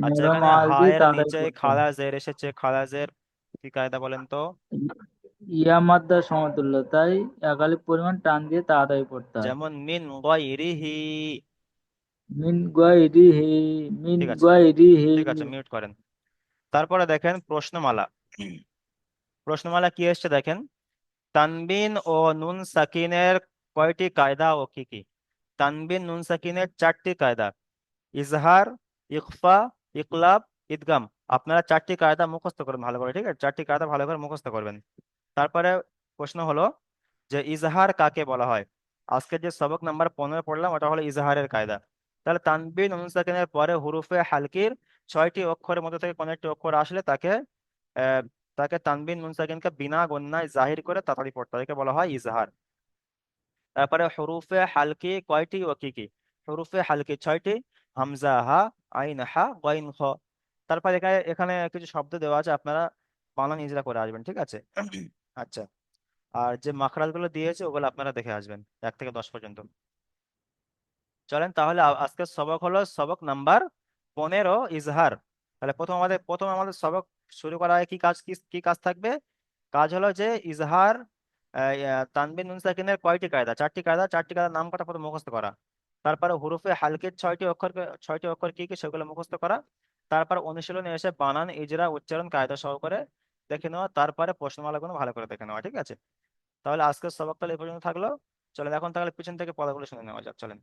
আচ্ছা, নরম এখানে আওয়াজ দিয়ে হায়ের তাড়াতাড়ি নিচে পড়তে হয়। খালা জের এসেছে, খালা জের, কি কায়দা বলেন তো? ইয়া মাদ্দার সমতুল্য, তাই একালি পরিমাণ টান দিয়ে তাড়াতাড়ি পড়তে হয়। যেমন মিন গয়রিহি। মিন গায়রিহি, মিন ঠিক আছে, গায়রিহি। ঠিক আছে, মিউট করেন। তারপরে দেখেন প্রশ্নমালা। প্রশ্নমালা কি এসছে দেখেন। তানবিন ও নুন সাকিনের কয়টি কায়দা ও কি কি? তানবিন নুন সাকিনের 4টি কায়দা: ইজহার, ইখফা, ইকলাব, ইদগাম। আপনারা 4টি কায়দা মুখস্থ করবেন ভালো করে, ঠিক আছে? 4টি কায়দা ভালো করে মুখস্থ করবেন। তারপরে প্রশ্ন হলো যে ইজহার কাকে বলা হয়। আজকে যে সবক নাম্বার 15 পড়লাম ওটা হলো ইজহারের কায়দা। তাহলে তানবিন নুন সাকিনের পরে হুরুফে হালকির 6টি অক্ষরের মধ্যে থেকে কোনো একটি অক্ষর আসলে আহ, তাকে তানবিন নুন সাকিনকে বিনা গণ্যায় জাহির করে তাড়াতাড়ি পড়তে হয়, একে বলা হয় ইজহার। তারপরে হরুফে হালকি কয়টি ও কি কি? হরুফে হালকি 6টি, হামজা, হা, আইন, হা, গইন, খ। তারপর এখানে এখানে কিছু শব্দ দেওয়া আছে, আপনারা বানান ইজরা করে আসবেন, ঠিক আছে? আচ্ছা, আর যে মাখরাজ গুলো দিয়েছে ওগুলো আপনারা দেখে আসবেন 1 থেকে 10 পর্যন্ত। চলেন তাহলে আজকের সবক হলো সবক নাম্বার 15, ইজহার। তাহলে প্রথম আমাদের সবক শুরু করার আগে কি কাজ, কি কাজ থাকবে? কাজ হলো যে ইজহার তানবিন নুন সাকিনের কয়টি কায়দা? 4টি কায়দা। 4টি কায়দার নাম কটা প্রথম মুখস্থ করা। তারপরে হুরুফে হালকের 6টি অক্ষর কি কি সেগুলো মুখস্থ করা। তারপর অনুশীলনে এসে বানান ইজরা উচ্চারণ কায়দা সহকারে দেখে নেওয়া। তারপরে প্রশ্নমালাগুলো ভালো করে দেখে নেওয়া, ঠিক আছে? তাহলে আজকের সবক তাহলে এই পর্যন্ত থাকলো। চলেন এখন তাহলে পিছন থেকে পড়াগুলো শুনে নেওয়া যাক, চলেন।